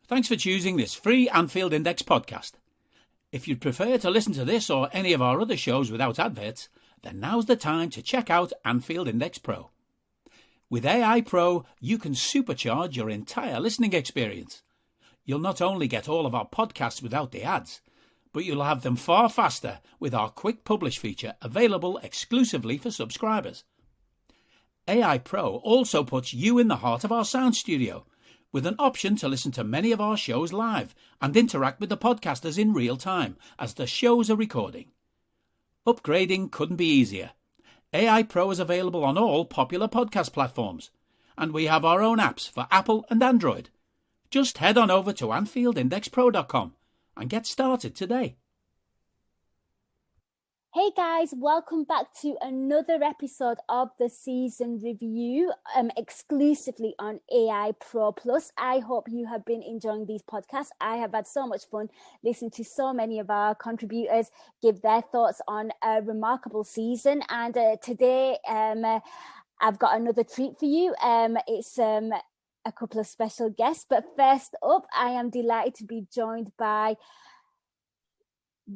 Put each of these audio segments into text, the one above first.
Thanks for choosing this free Anfield Index podcast. If you'd prefer to listen to this or any of our other shows without adverts, then now's the time to check out Anfield Index Pro. With AI Pro, you can supercharge your entire listening experience. You'll not only get all of our podcasts without the ads, but you'll have them far faster with our Quick Publish feature available exclusively for subscribers. AI Pro also puts you in the heart of our sound studio, with an option to listen to many of our shows live and interact with the podcasters in real time as the shows are recording. Upgrading couldn't be easier. AI Pro is available on all popular podcast platforms, and we have our own apps for Apple and Android. Just head on over to AnfieldIndexPro.com and get started today. Hey guys, welcome back to another episode of the season review, exclusively on AI Pro Plus. I hope you have been enjoying these podcasts. I have had so much fun listening to so many of our contributors give their thoughts on a remarkable season. And today, I've got another treat for you. It's a couple of special guests. But first up, I am delighted to be joined by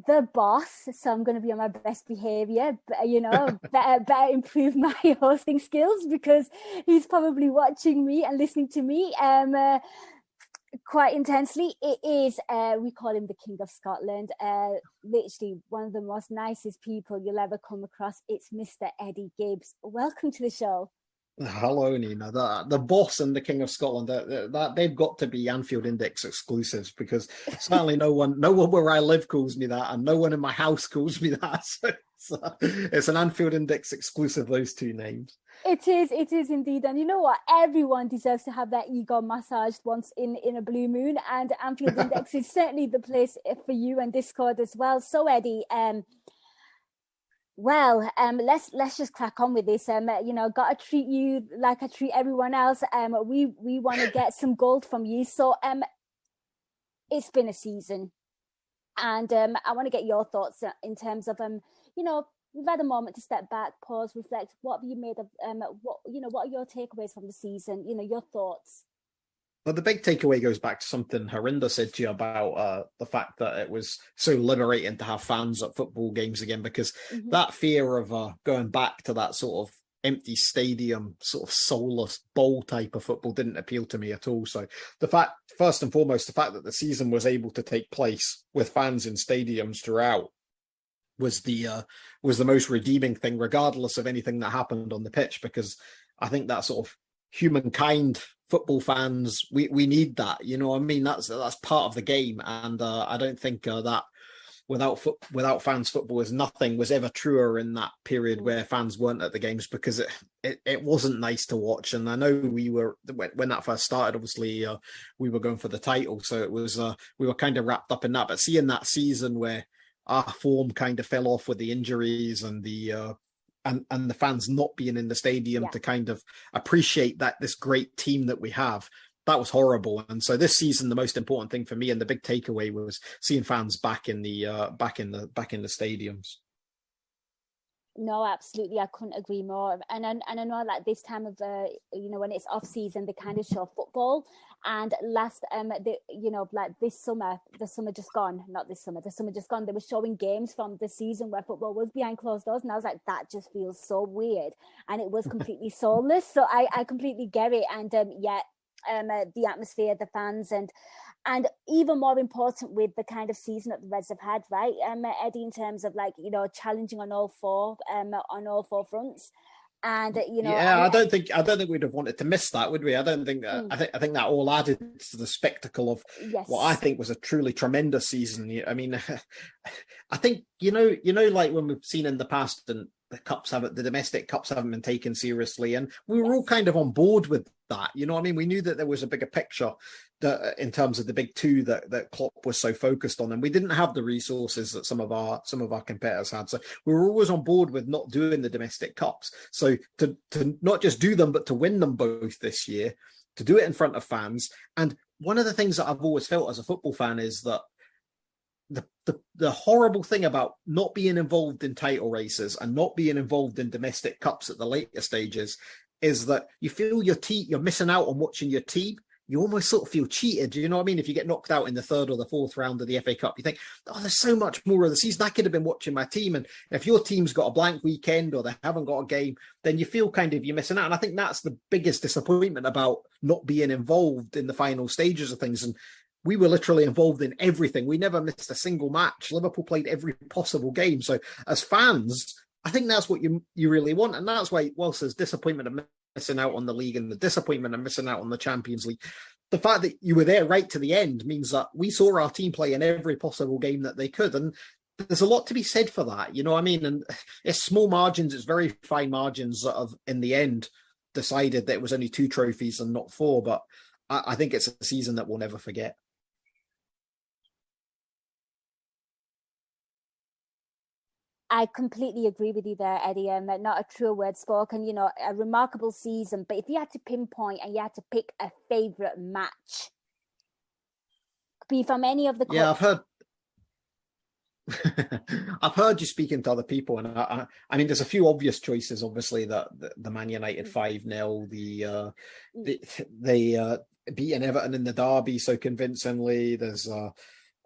the boss, so I'm going to be on my best behavior, but better improve my hosting skills, because he's probably watching me and listening to me quite intensely. It is we call him the King of Scotland, literally one of the most nicest people you'll ever come across. It's Mr. Eddie Gibbs. Welcome to the show. Hello, Nina. The boss and the King of Scotland, that they've got to be Anfield Index exclusives, because certainly no one where I live calls me that, and no one in my house calls me that. So it's an Anfield Index exclusive, those two names. It is indeed. And you know what? Everyone deserves to have their ego massaged once in a blue moon, and Anfield Index is certainly the place for you, and Discord as well. So Eddie, let's just crack on with this. Gotta treat you like I treat everyone else. We want to get some gold from you. So it's been a season, and I want to get your thoughts in terms of we've had a moment to step back, pause, reflect. What have you made of what are your takeaways from the season? Your thoughts. Well, the big takeaway goes back to something Harinder said to you about the fact that it was so liberating to have fans at football games again, because that fear of going back to that sort of empty stadium, sort of soulless bowl type of football didn't appeal to me at all. So first and foremost, the fact that the season was able to take place with fans in stadiums throughout was the most redeeming thing, regardless of anything that happened on the pitch, because I think that sort of humankind, football fans, we need that, you know what I mean? That's part of the game, and I don't think that without fans, football was ever truer in that period where fans weren't at the games, because it wasn't nice to watch. And I know we were, when that first started, obviously we were going for the title, so it was we were kind of wrapped up in that. But seeing that season where our form kind of fell off with the injuries and the fans not being in the stadium to kind of appreciate this great team that we have, that was horrible. And so this season, the most important thing for me and the big takeaway was seeing fans back in the stadiums. No, absolutely, I couldn't agree more. And I know, like, this time of the when it's off season, they kind of show football. And last this summer, the summer just gone, they were showing games from the season where football was behind closed doors, and I was like, that just feels so weird, and it was completely soulless. So I completely get it. And the atmosphere, the fans, and even more important with the kind of season that the Reds have had, right, Eddie, in terms of challenging on all four fronts. And I don't think we'd have wanted to miss that, would we? I don't think I think that all added to the spectacle of what I think was a truly tremendous season. I mean, I think like when we've seen in the past, and the domestic cups haven't been taken seriously, and we were all kind of on board with that. You know what I mean? We knew that there was a bigger picture in terms of the big two that Klopp was so focused on, and we didn't have the resources that some of our competitors had. So we were always on board with not doing the domestic cups. So to not just do them, but to win them both this year, to do it in front of fans. And one of the things that I've always felt as a football fan is that the horrible thing about not being involved in title races and not being involved in domestic cups at the later stages is that you feel you're missing out on watching your team. you almost sort of feel cheated. You know what I mean? If you get knocked out in the third or the fourth round of the FA Cup, you think, oh, there's so much more of the season. I could have been watching my team. And if your team's got a blank weekend or they haven't got a game, then you feel kind of you're missing out. And I think that's the biggest disappointment about not being involved in the final stages of things. And we were literally involved in everything. We never missed a single match. Liverpool played every possible game. So as fans, I think that's what you really want. And that's why, whilst there's disappointment of missing out on the league and the disappointment of missing out on the Champions League, the fact that you were there right to the end means that we saw our team play in every possible game that they could. And there's a lot to be said for that. You know what I mean? And it's small margins. It's very fine margins that have, in the end, decided that it was only 2 trophies and not 4. But I think it's a season that we'll never forget. I completely agree with you there, Eddie. Not a true word spoken, a remarkable season. But if you had to pinpoint and you had to pick a favourite match, could be from any of the... Yeah, I've heard you speaking to other people, and I mean, there's a few obvious choices. Obviously, the Man United 5-0, they beating Everton in the derby so convincingly. There's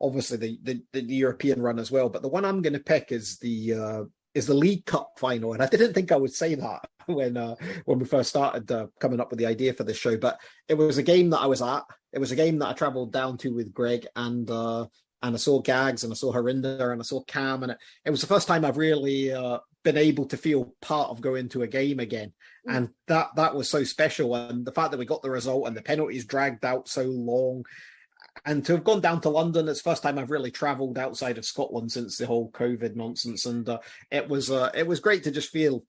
obviously the European run as well, but the one I'm going to pick is the League Cup final, and I didn't think I would say that when we first started coming up with the idea for this show, but it was a game that I was at. It was a game that I travelled down to with Greig, and I saw Gags, and I saw Harinder, and I saw Cam, and it was the first time I've really been able to feel part of going to a game again, and that was so special. And the fact that we got the result and the penalties dragged out so long, and to have gone down to London, it's the first time I've really travelled outside of Scotland since the whole COVID nonsense, and it was great to just feel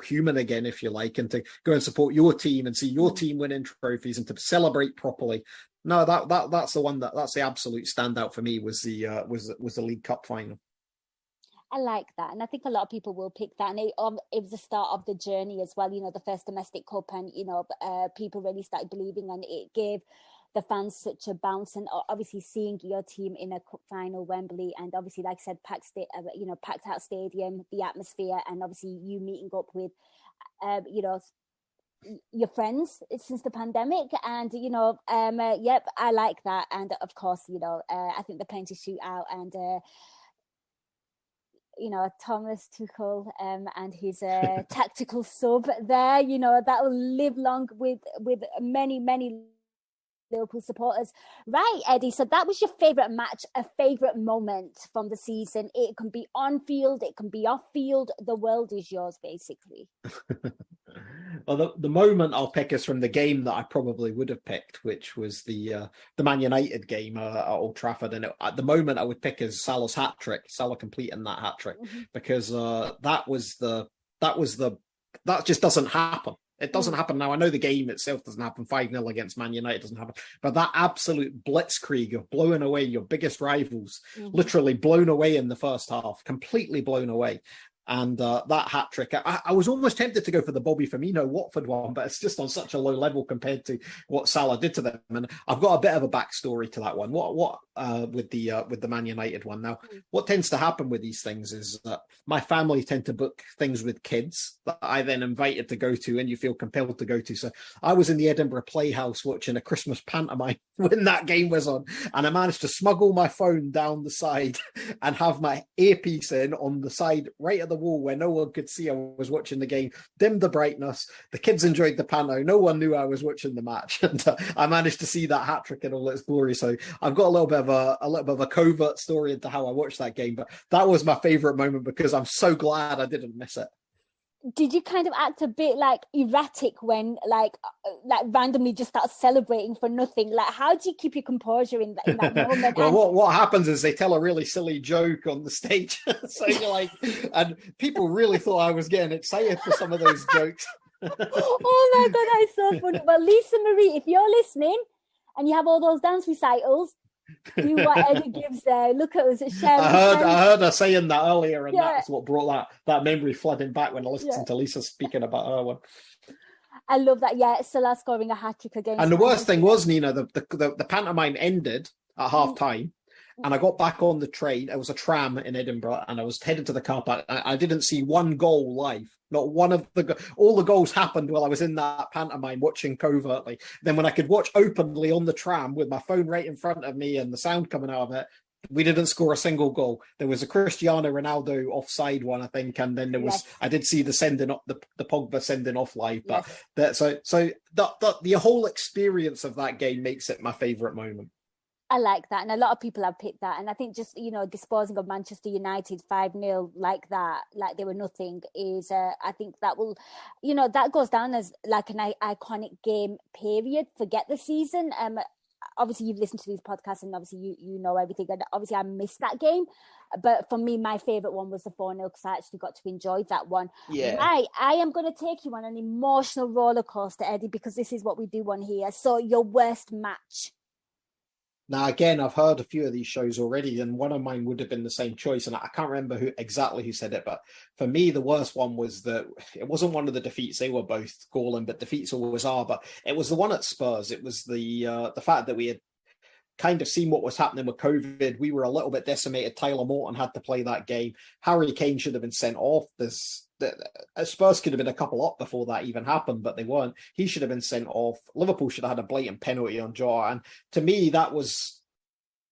human again, if you like, and to go and support your team and see your team winning trophies and to celebrate properly. No, that's the one that's the absolute standout for me was the League Cup final. I like that, and I think a lot of people will pick that. And it was the start of the journey as well. The first domestic cup, and people really started believing, and it gave the fans such a bounce. And obviously seeing your team in a cup final, Wembley, and obviously, like I said, packed out stadium, the atmosphere, and obviously you meeting up with, your friends since the pandemic, and yep, I like that. And of course, I think the penalty shootout, and Thomas Tuchel and his tactical sub there, that will live long with many Liverpool supporters. Right, Eddie, so that was your favourite match, a favourite moment from the season. It can be on field, it can be off field, the world is yours, basically. Well, the moment I'll pick is from the game that I probably would have picked, which was the Man United game at Old Trafford. And at the moment I would pick is Salah's hat-trick, Salah completing that hat-trick, because that just doesn't happen. It doesn't happen now. I know the game itself doesn't happen. 5-0 against Man United doesn't happen. But that absolute blitzkrieg of blowing away your biggest rivals, literally blown away in the first half, completely blown away. And that hat-trick, I was almost tempted to go for the Bobby Firmino Watford one, but it's just on such a low level compared to what Salah did to them. And I've got a bit of a backstory to that one. What with the Man United one. Now, what tends to happen with these things is that my family tend to book things with kids that I then invited to go to, and you feel compelled to go to. So I was in the Edinburgh Playhouse watching a Christmas pantomime when that game was on, and I managed to smuggle my phone down the side and have my earpiece in on the side right at the wall where no one could see I was watching the game, dimmed the brightness, the kids enjoyed the panto, no one knew I was watching the match, and I managed to see that hat-trick in all its glory. So I've got a little bit of a covert story into how I watched that game, but that was my favourite moment because I'm so glad I didn't miss it. Did you kind of act a bit like erratic when like randomly just start celebrating for nothing? Like, how do you keep your composure in that moment? Well, what happens is they tell a really silly joke on the stage. So you're like, and people really thought I was getting excited for some of those jokes. Oh my God, that is so funny. Well, Lisa Marie, if you're listening and you have all those dance recitals, do what Eddie Gibbs there. Look at us sharing. I heard her saying that earlier, and that's what brought that memory flooding back when I listened to Lisa speaking about her one. I love that. Yeah, Salah scoring a hat-trick against. And the worst thing was, Nina, the pantomime ended at half time, and I got back on the train. It was a tram in Edinburgh, and I was headed to the car park. I didn't see one goal live. Not one of all the goals happened while I was in that pantomime watching covertly. Then when I could watch openly on the tram with my phone right in front of me and the sound coming out of it, we didn't score a single goal. There was a Cristiano Ronaldo offside one, I think, and then there was I did see the sending up the Pogba sending off live. But the whole experience of that game makes it my favourite moment. I like that, and a lot of people have picked that. And I think just disposing of Manchester United 5-0 like that, like they were nothing, is I think that will, that goes down as like an iconic game. Period. Forget the season. Obviously you've listened to these podcasts, and obviously you know everything. And obviously I missed that game, but for me, my favourite one was the 4-0 because I actually got to enjoy that one. Yeah. Right, I am going to take you on an emotional roller coaster, Eddie, because this is what we do on here. So your worst match. Now, again, I've heard a few of these shows already, and one of mine would have been the same choice. And I can't remember who said it, but for me, the worst one was it wasn't one of the defeats. They were both galling, but defeats always are. But it was the one at Spurs. It was the fact that we had kind of seen what was happening with COVID. We were a little bit decimated. Tyler Morton had to play that game. Harry Kane should have been sent off. Spurs could have been a couple up before that even happened, but they weren't. He should have been sent off. Liverpool should have had a blatant penalty on Jota. And to me, that was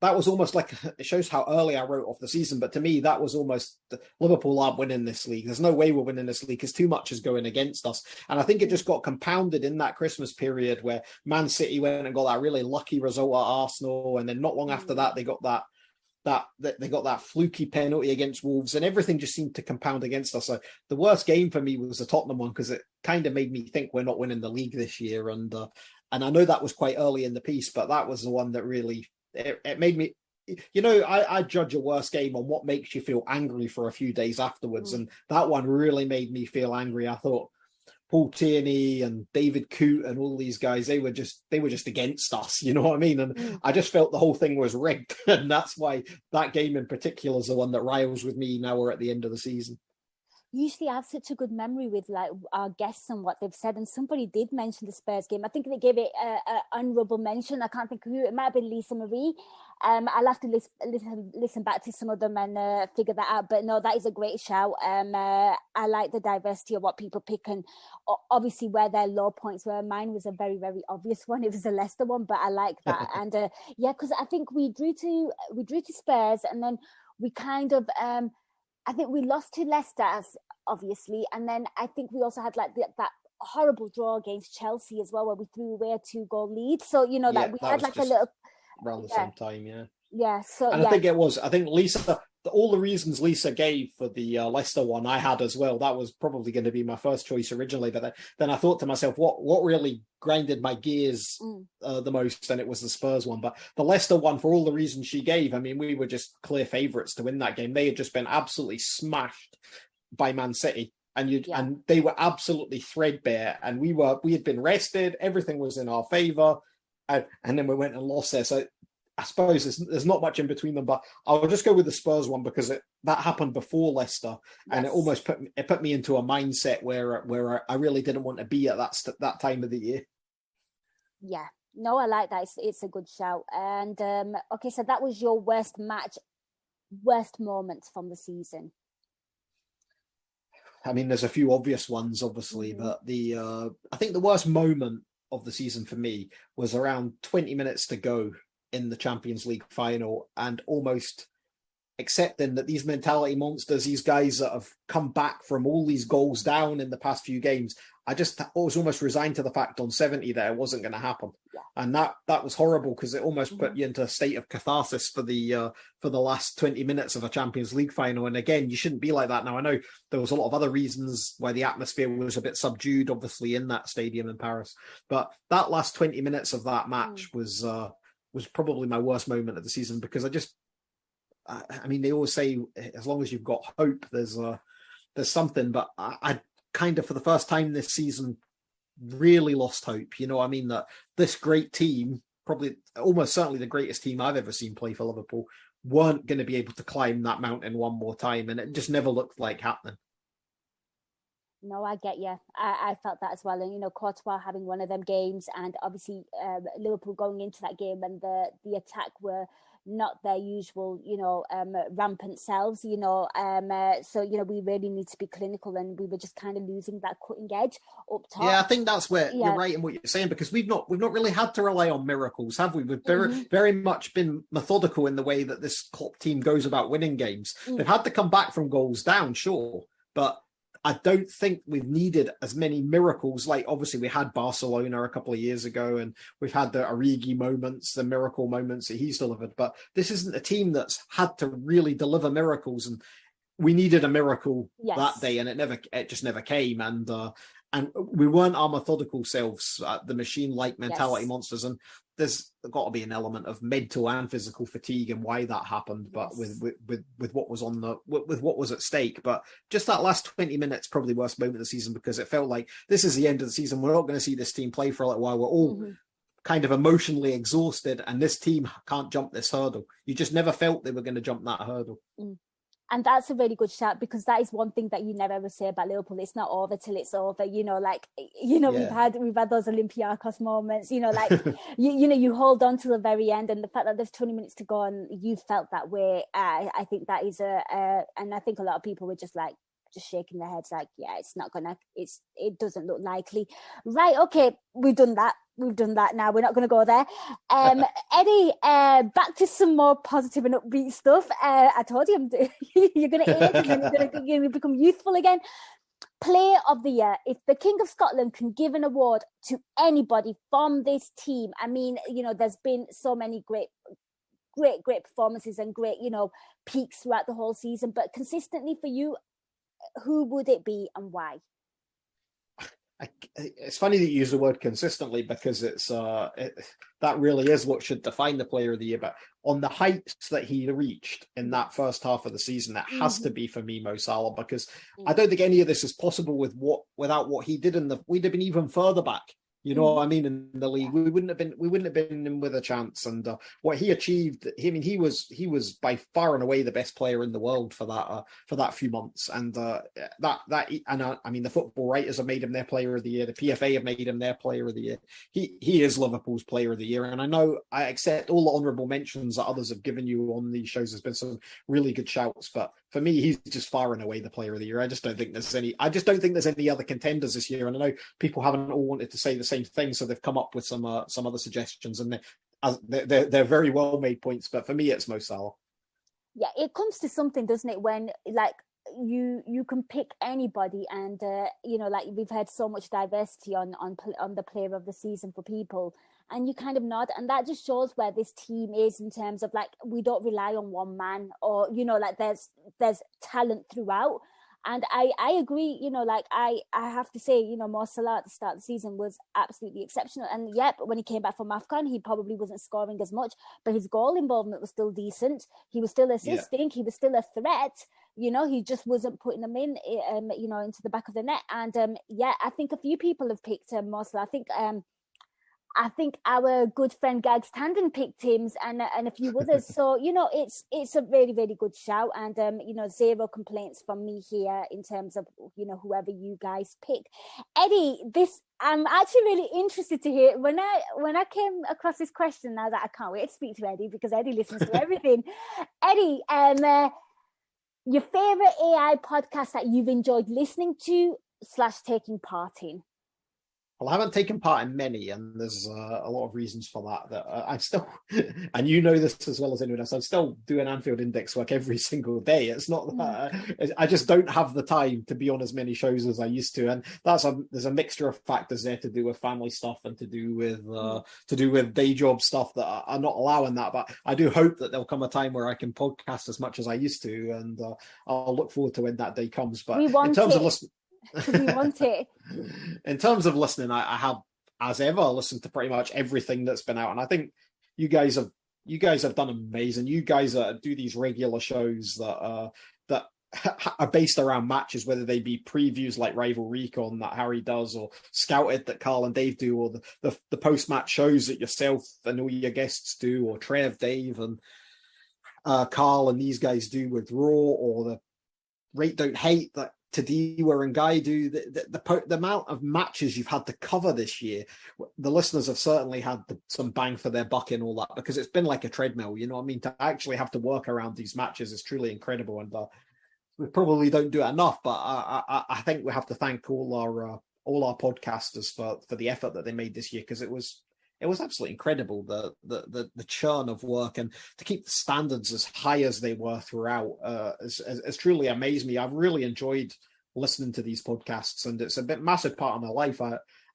almost like, it shows how early I wrote off the season, but to me, that was almost, Liverpool aren't winning this league. There's no way we're winning this league because too much is going against us. And I think it just got compounded in that Christmas period where Man City went and got that really lucky result at Arsenal. And then not long after that, they got that fluky penalty against Wolves, and everything just seemed to compound against us. So the worst game for me was the Tottenham one, because it kind of made me think we're not winning the league this year. And I know that was quite early in the piece, but that was the one that really, it made me, I judge a worst game on what makes you feel angry for a few days afterwards. And that one really made me feel angry. I thought Paul Tierney and David Coote and all these guys, they were just against us, you know what I mean? And I just felt the whole thing was rigged. And that's why that game in particular is the one that riles with me now we're at the end of the season. Usually I have such a good memory with like our guests and what they've said, and somebody did mention the Spurs game. I think they gave it an honourable mention. I can't think who. It might have been Lisa Marie. I'll have to listen back to some of them and figure that out. But no, that is a great shout. I like the diversity of what people pick, and obviously where their low points were. Mine was a very, very obvious one. It was the Leicester one, but I like that. And because I think we drew to Spurs, and then we kind of I think we lost to Leicester, obviously, and then I think we also had like that horrible draw against Chelsea as well, where we threw away a 2-goal lead. So we had like a little around the same time, So and I think Lisa, all the reasons Lisa gave for the Leicester one, I had as well. That was probably going to be my first choice originally, but then I thought to myself, what really grinded my gears the most, and it was the Spurs one. But the Leicester one, for all the reasons she gave, I mean, we were just clear favourites to win that game. They had just been absolutely smashed by Man City, and they were absolutely threadbare, and we had been rested, everything was in our favour, and then we went and lost there. So I suppose there's not much in between them, but I'll just go with the Spurs one because that happened before Leicester, and it almost put me into a mindset where I really didn't want to be at that time of the year. Yeah, no, I like that. It's a good shout. And okay, so that was your worst match, worst moments from the season. I mean, there's a few obvious ones, obviously, but I think the worst moment of the season for me was around 20 minutes to go in the Champions League final, and almost accepting that these mentality monsters, these guys that have come back from all these goals down in the past few games, I was almost resigned to the fact on 70 that it wasn't going to happen. Yeah. And that was horrible, because it almost put you into a state of catharsis for the last 20 minutes of a Champions League final. And again, you shouldn't be like that. Now, I know there was a lot of other reasons why the atmosphere was a bit subdued, obviously, in that stadium in Paris. But that last 20 minutes of that match was probably my worst moment of the season, because I mean, they always say as long as you've got hope, there's something. But I kind of, for the first time this season, really lost hope. You know what I mean? That this great team, probably almost certainly the greatest team I've ever seen play for Liverpool, weren't going to be able to climb that mountain one more time. And it just never looked like happening. No, I get you. I felt that as well. And, Courtois having one of them games, and obviously Liverpool going into that game when the attack were not their usual, rampant selves, so, we really need to be clinical, and we were just kind of losing that cutting edge up top. Yeah, I think that's where you're right in what you're saying, because we've not really had to rely on miracles, have we? We've very much been methodical in the way that this Klopp team goes about winning games. They've had to come back from goals down, sure, but I don't think we've needed as many miracles. Like, obviously, we had Barcelona a couple of years ago, and we've had the Origi moments, the miracle moments that he's delivered. But this isn't a team that's had to really deliver miracles, and we needed a miracle that day, and it just never came. And we weren't our methodical selves, the machine-like mentality monsters. And there's got to be an element of mental and physical fatigue and why that happened. But with what was with what was at stake. But just that last 20 minutes, probably worst moment of the season, because it felt like this is the end of the season. We're not going to see this team play for a little while. We're all kind of emotionally exhausted, and this team can't jump this hurdle. You just never felt they were going to jump that hurdle. And that's a really good shout, because that is one thing that you never ever say about Liverpool. It's not over till it's over. We've had those Olympiacos moments. You hold on to the very end, and the fact that there's 20 minutes to go and you felt that way, I think that is and I think a lot of people were just shaking their heads like, yeah, it's not gonna, it doesn't look likely. Right, okay, we've done that now, we're not going to go there. Eddie, back to some more positive and upbeat stuff. I told you you're going to age, and then you're going to become youthful again. Player of the Year. If the King of Scotland can give an award to anybody from this team, I mean, there's been so many great performances and great, peaks throughout the whole season, but consistently for you, who would it be and why? It's funny that you use the word consistently, because it's that really is what should define the Player of the Year. But on the heights that he reached in that first half of the season, it has to be for me Mo Salah, because I don't think any of this is possible without what he did we'd have been even further back. You know what I mean? In the league, we wouldn't have been in with a chance. And what he achieved, he was by far and away the best player in the world for that few months. And I mean, the football writers have made him their Player of the Year. The PFA have made him their Player of the Year. He is Liverpool's Player of the Year. And I know I accept all the honourable mentions that others have given you on these shows. There's been some really good shouts, but for me, he's just far and away the Player of the Year. I just don't think there's any other contenders this year. And I know people haven't all wanted to say the same thing, so they've come up with some other suggestions, and they're very well made points. But for me, it's Mo Salah. Yeah, it comes to something, doesn't it? When you can pick anybody, and we've had so much diversity on the Player of the Season for people, and you kind of nod, and that just shows where this team is in terms of we don't rely on one man, or there's talent throughout. And I agree, I have to say, Mo Salah at the start of the season was absolutely exceptional. And but when he came back from AFCON, he probably wasn't scoring as much, but his goal involvement was still decent. He was still assisting. He was still a threat. He just wasn't putting them in, into the back of the net. And I think a few people have picked Mo Salah. I think our good friend Gags Tandon picked him, and a few others. So, it's a really, really good shout, and, zero complaints from me here in terms of, whoever you guys pick. Eddie, I'm actually really interested to hear, when I came across this question, I was like, I can't wait to speak to Eddie, because Eddie listens to everything. Eddie, your favourite AI podcast that you've enjoyed listening to / taking part in? Well, I haven't taken part in many, and there's a lot of reasons for that I'm still, and you know this as well as anyone else, I'm still doing Anfield Index work every single day. It's not that I just don't have the time to be on as many shows as I used to, and there's a mixture of factors there to do with family stuff and to do with day job stuff that are not allowing that. But I do hope that there'll come a time where I can podcast as much as I used to, and I'll look forward to when that day comes. But in terms of listening, we want it. In terms of listening, I have, as ever, listened to pretty much everything that's been out, and I think you guys have done amazing. You guys do these regular shows that are based around matches, whether they be previews like Rival Recon that Harry does, or Scouted that Carl and Dave do, or the post-match shows that yourself and all your guests do, or Trev, Dave, and Carl and these guys do with Raw, or the Rate Don't Hate that Tadiwa and Gaidu, the amount of matches you've had to cover this year, the listeners have certainly had some bang for their buck and all that, because it's been like a treadmill. You know what I mean? To actually have to work around these matches is truly incredible, and we probably don't do it enough. But I think we have to thank all our podcasters for the effort that they made this year, because it was absolutely incredible, the churn of work, and to keep the standards as high as they were throughout has truly amazed me. I've really enjoyed listening to these podcasts, and it's a massive part of my life.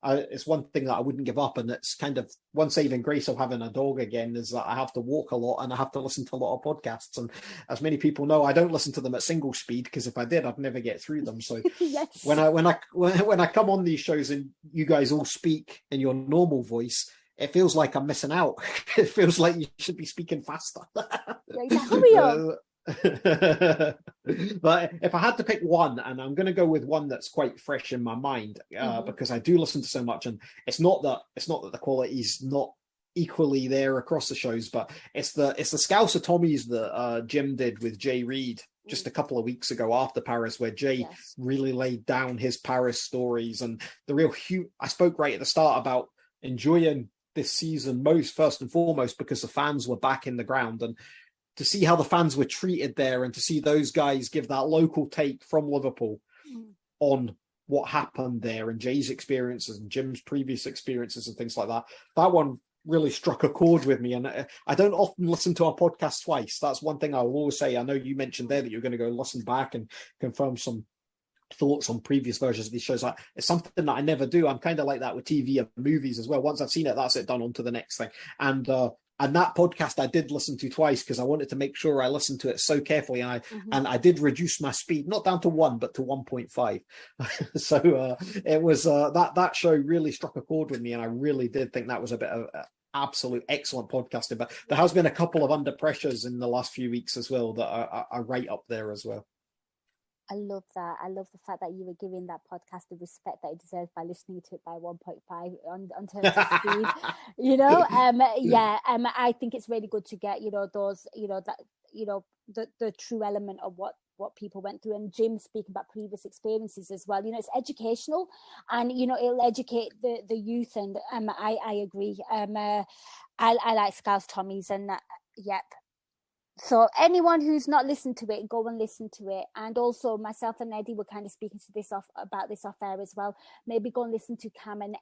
It's one thing that I wouldn't give up, and it's kind of one saving grace of having a dog again, is that I have to walk a lot and I have to listen to a lot of podcasts. And as many people know, I don't listen to them at single speed, because if I did, I'd never get through them. So Yes. when I come on these shows and you guys all speak in your normal voice, it feels like I'm missing out. It feels like you should be speaking faster. Hurry up. But if I had to pick one, and I'm going to go with one that's quite fresh in my mind, because I do listen to so much, and it's not that the quality's not equally there across the shows, but it's the Scouser Tommies that Jim did with Jay Reid just a couple of weeks ago after Paris, where Jay really laid down his Paris stories, and the real I spoke right at the start about enjoying this season first and foremost because the fans were back in the ground, and to see how the fans were treated there, and to see those guys give that local take from Liverpool on what happened there, and Jay's experiences and Jim's previous experiences and things like that. That one really struck a chord with me, and I don't often listen to our podcast twice. That's one thing I will always say. I know you mentioned there that you're going to go listen back and confirm some thoughts on previous versions of these shows. It's something that I never do. I'm kind of like that with TV and movies as well. Once I've seen it, that's it, done, on to the next thing. And that podcast I did listen to twice, because I wanted to make sure I listened to it so carefully, and I did reduce my speed, not down to 1 but to 1.5. So it was that show really struck a chord with me, and I really did think that was a bit of absolute excellent podcasting. But there has been a couple of under pressures in the last few weeks as well that are right up there as well. I love that. I love the fact that you were giving that podcast the respect that it deserves by listening to it by 1.5 on terms of speed. You know, I think it's really good to get, those, the true element of what people went through. And Jim speaking about previous experiences as well. It's educational, and it'll educate the youth. And I agree. I like Scouse Tommies, and yep. So anyone who's not listened to it, go and listen to it. And also myself and Eddie were kind of speaking to about this off air as well. Maybe go and listen to Cam and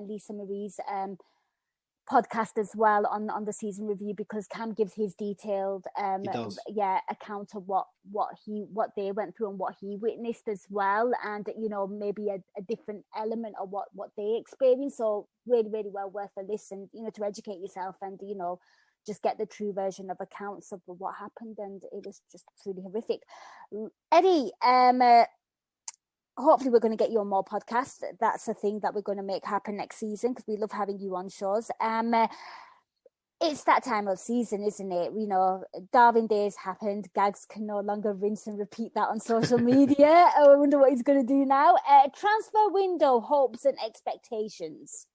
Lisa Marie's podcast as well on the season review, because Cam gives his detailed account of what they went through and what he witnessed as well, and maybe a different element of what they experienced. So really, really well worth a listen, to educate yourself and just get the true version of accounts of what happened. And it was just truly horrific. Eddie, hopefully we're going to get you on more podcasts. That's a thing that we're going to make happen next season, because we love having you on shows. It's that time of season, isn't it? Darwin Days happened. Gags can no longer rinse and repeat that on social media. I wonder what he's going to do now. Transfer window hopes and expectations.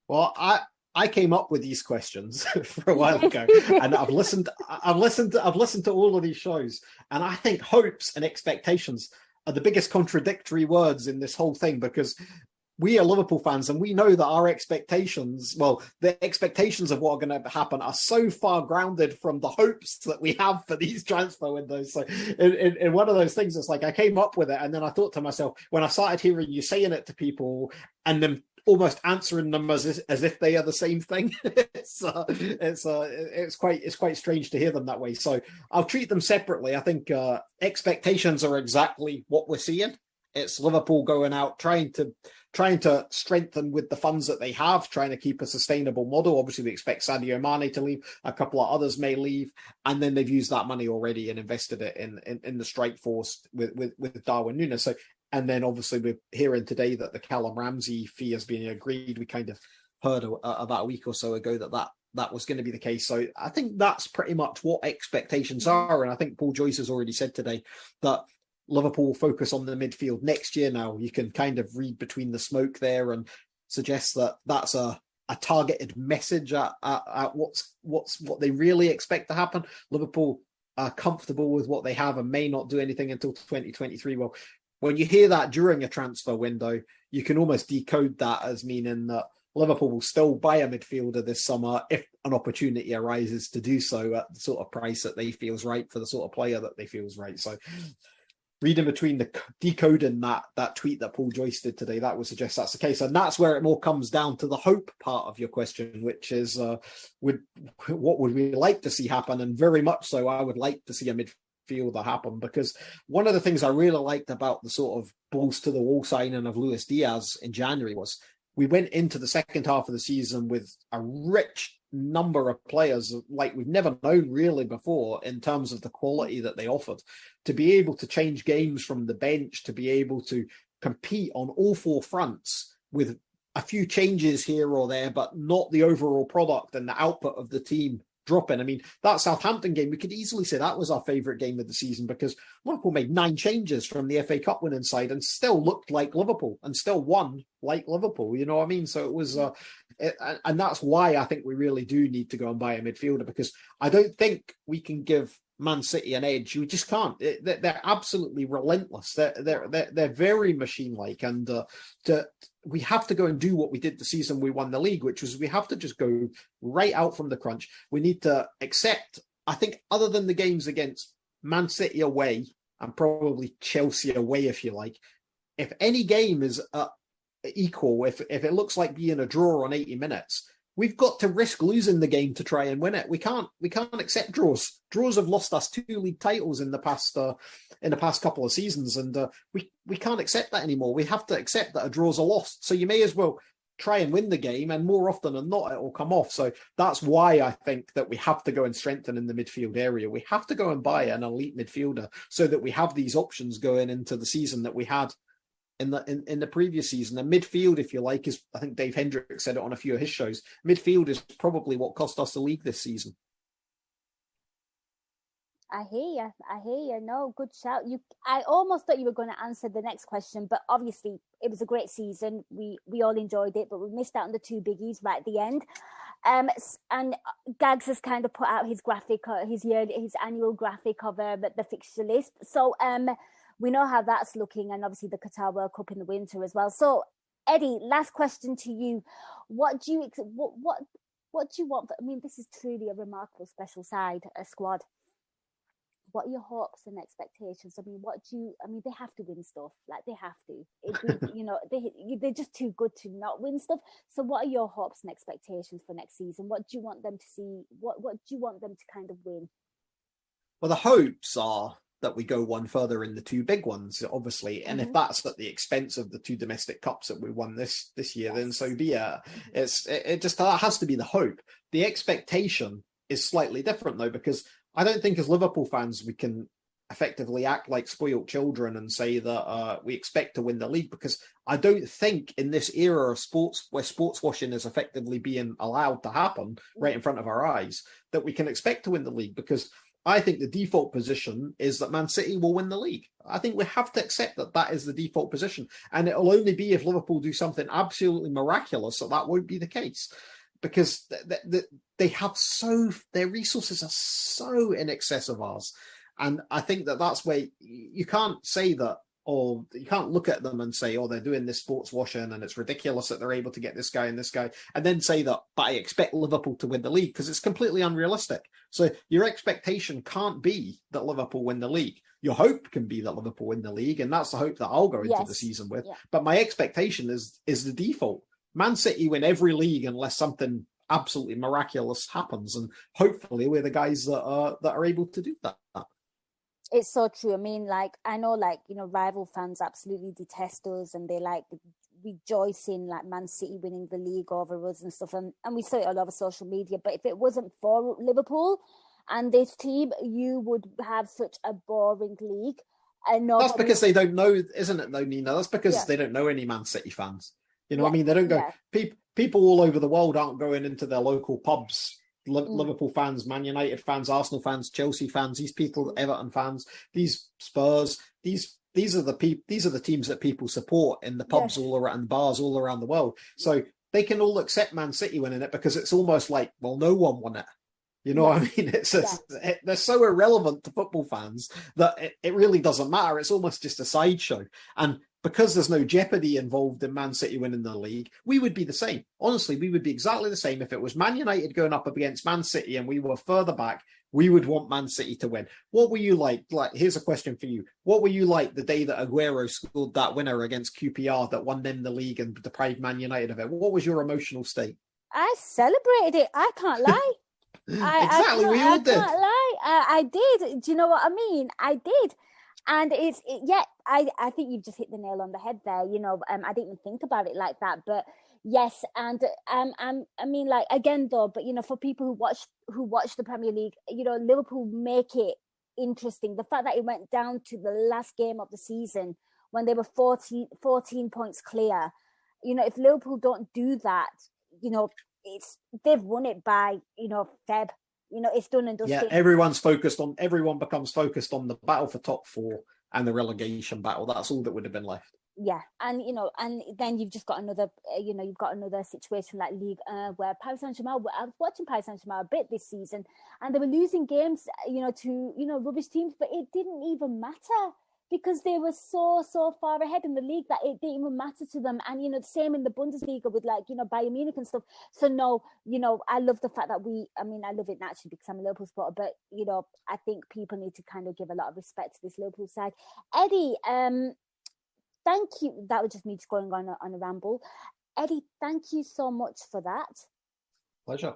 Well, I came up with these questions for a while ago, and I've listened to all of these shows, and I think hopes and expectations are the biggest contradictory words in this whole thing, because we are Liverpool fans, and we know that our expectations, the expectations of what are going to happen, are so far grounded from the hopes that we have for these transfer windows. So in one of those things, it's like I came up with it, and then I thought to myself, when I started hearing you saying it to people and then almost answering them as if they are the same thing, it's quite strange to hear them that way. So I'll treat them separately. I think expectations are exactly what we're seeing. It's Liverpool going out trying to strengthen with the funds that they have, trying to keep a sustainable model. Obviously, we expect Sadio Mane to leave. A couple of others may leave, and then they've used that money already and invested it in the strike force with Darwin Núñez. So. And then obviously we're hearing today that the Callum Ramsey fee has been agreed. We kind of heard about a week or so ago that was going to be the case. So I think that's pretty much what expectations are. And I think Paul Joyce has already said today that Liverpool will focus on the midfield next year now. You can kind of read between the smoke there and suggest that that's a targeted message at what they really expect to happen. Liverpool are comfortable with what they have and may not do anything until 2023. Well, when you hear that during a transfer window, you can almost decode that as meaning that Liverpool will still buy a midfielder this summer if an opportunity arises to do so at the sort of price that they feel is right for the sort of player that they feel is right. So reading between the decoding that tweet that Paul Joyce did today, that would suggest that's the case. And that's where it more comes down to the hope part of your question, which is what would we like to see happen? And very much so, I would like to see a midfielder happen, because one of the things I really liked about the sort of balls to the wall signing of Luis Diaz in January was we went into the second half of the season with a rich number of players like we've never known really before in terms of the quality that they offered, to be able to change games from the bench, to be able to compete on all four fronts with a few changes here or there, but not the overall product and the output of the team dropping. I mean, that Southampton game, we could easily say that was our favourite game of the season, because Liverpool made 9 changes from the FA Cup winning side and still looked like Liverpool and still won like Liverpool. You know what I mean? So it was, and that's why I think we really do need to go and buy a midfielder, because I don't think we can give Man City an edge. You just can't. They're absolutely relentless. They're very machine-like, and we have to go and do what we did the season we won the league, which was we have to just go right out from the crunch. We need to accept, I think, other than the games against Man City away and probably Chelsea away, if you like, if any game is equal, if it looks like being a draw on 80 minutes, we've got to risk losing the game to try and win it. We can't accept draws. Draws have lost us 2 league titles in the past couple of seasons, and we can't accept that anymore. We have to accept that a draw's a loss. So you may as well try and win the game, and more often than not, it will come off. So that's why I think that we have to go and strengthen in the midfield area. We have to go and buy an elite midfielder so that we have these options going into the season that we had in the previous season. And midfield, if you like, is, I think Dave Hendricks said it on a few of his shows, midfield is probably what cost us the league this season. I hear you. No, good shout. I almost thought you were going to answer the next question, but obviously it was a great season. We all enjoyed it, but we missed out on the 2 biggies right at the end. And Gags has kind of put out his graphic, his annual graphic of the fixture list. So we know how that's looking, and obviously the Qatar World Cup in the winter as well. So Eddie, last question to you: what do you want? I mean, this is truly a remarkable special side, a squad. What are your hopes and expectations? I mean, they have to win stuff. Like, they have to. They're just too good to not win stuff. So what are your hopes and expectations for next season? What do you want them to see? What do you want them to kind of win? Well, the hopes are that we go one further in the 2 big ones, obviously. And if that's at the expense of the 2 domestic cups that we won this year, then so be it. It just has to be the hope. The expectation is slightly different, though, because I don't think as Liverpool fans we can effectively act like spoiled children and say that we expect to win the league, because I don't think in this era of sports where sports washing is effectively being allowed to happen right in front of our eyes, that we can expect to win the league, because I think the default position is that Man City will win the league. I think we have to accept that that is the default position, and it'll only be if Liverpool do something absolutely miraculous that won't be the case, because they have their resources are so in excess of ours. And I think that's where you can't say that, or you can't look at them and say, oh, they're doing this sports washing and it's ridiculous that they're able to get this guy and this guy, and then say that, but I expect Liverpool to win the league, because it's completely unrealistic. So your expectation can't be that Liverpool win the league. Your hope can be that Liverpool win the league, and that's the hope that I'll go into the season with. Yeah. But my expectation is the default. Man City win every league unless something absolutely miraculous happens, and hopefully we're the guys that are able to do that. It's so true. I mean, like, I know, like, rival fans absolutely detest us, and they like rejoice in like Man City winning the league over us and stuff, and we saw it all over social media. But if it wasn't for Liverpool and this team, you would have such a boring league. And that's because they don't know, isn't it, though, Nina? That's because they don't know any Man City fans. You know what I mean? They don't go. People all over the world aren't going into their local pubs. Liverpool fans, Man United fans, Arsenal fans, Chelsea fans, these people, Everton fans, these Spurs, these are the teams that people support in the pubs all around, and bars all around the world. So they can all accept Man City winning it, because it's almost like, well, no one won it. You know what I mean? They're so irrelevant to football fans that it really doesn't matter. It's almost just a sideshow. And because there's no jeopardy involved in Man City winning the league, we would be the same. Honestly, we would be exactly the same. If it was Man United going up against Man City and we were further back, we would want Man City to win. What were you like? Here's a question for you. What were you like the day that Aguero scored that winner against QPR that won them the league and deprived Man United of it? What was your emotional state? I celebrated it. I can't lie. Exactly, we all did. I can't lie. I did. Do you know what I mean? I did. And I think you've just hit the nail on the head there. You know, I didn't even think about it like that, but yes. And I mean, like, again though, but you know, for people who watch the Premier League, you know, Liverpool make it interesting. The fact that it went down to the last game of the season when they were 14 points clear. You know, if Liverpool don't do that, you know, they've won it by, you know, Feb. You know, it's done and dusted. Yeah, everyone becomes focused on the battle for top four and the relegation battle. That's all that would have been left. Yeah, and you know, and then you've just got another, you've got another situation like League where Paris Saint-Germain. I was watching Paris Saint-Germain a bit this season, and they were losing games, to rubbish teams, but it didn't even matter because they were so far ahead in the league that it didn't even matter to them. And the same in the Bundesliga with Bayern Munich and stuff. So no, I love the fact that I love it naturally because I'm a Liverpool supporter, but I think people need to kind of give a lot of respect to this Liverpool side. Eddie, thank you. That was just me just going on a ramble. Eddie, thank you so much for that. Pleasure.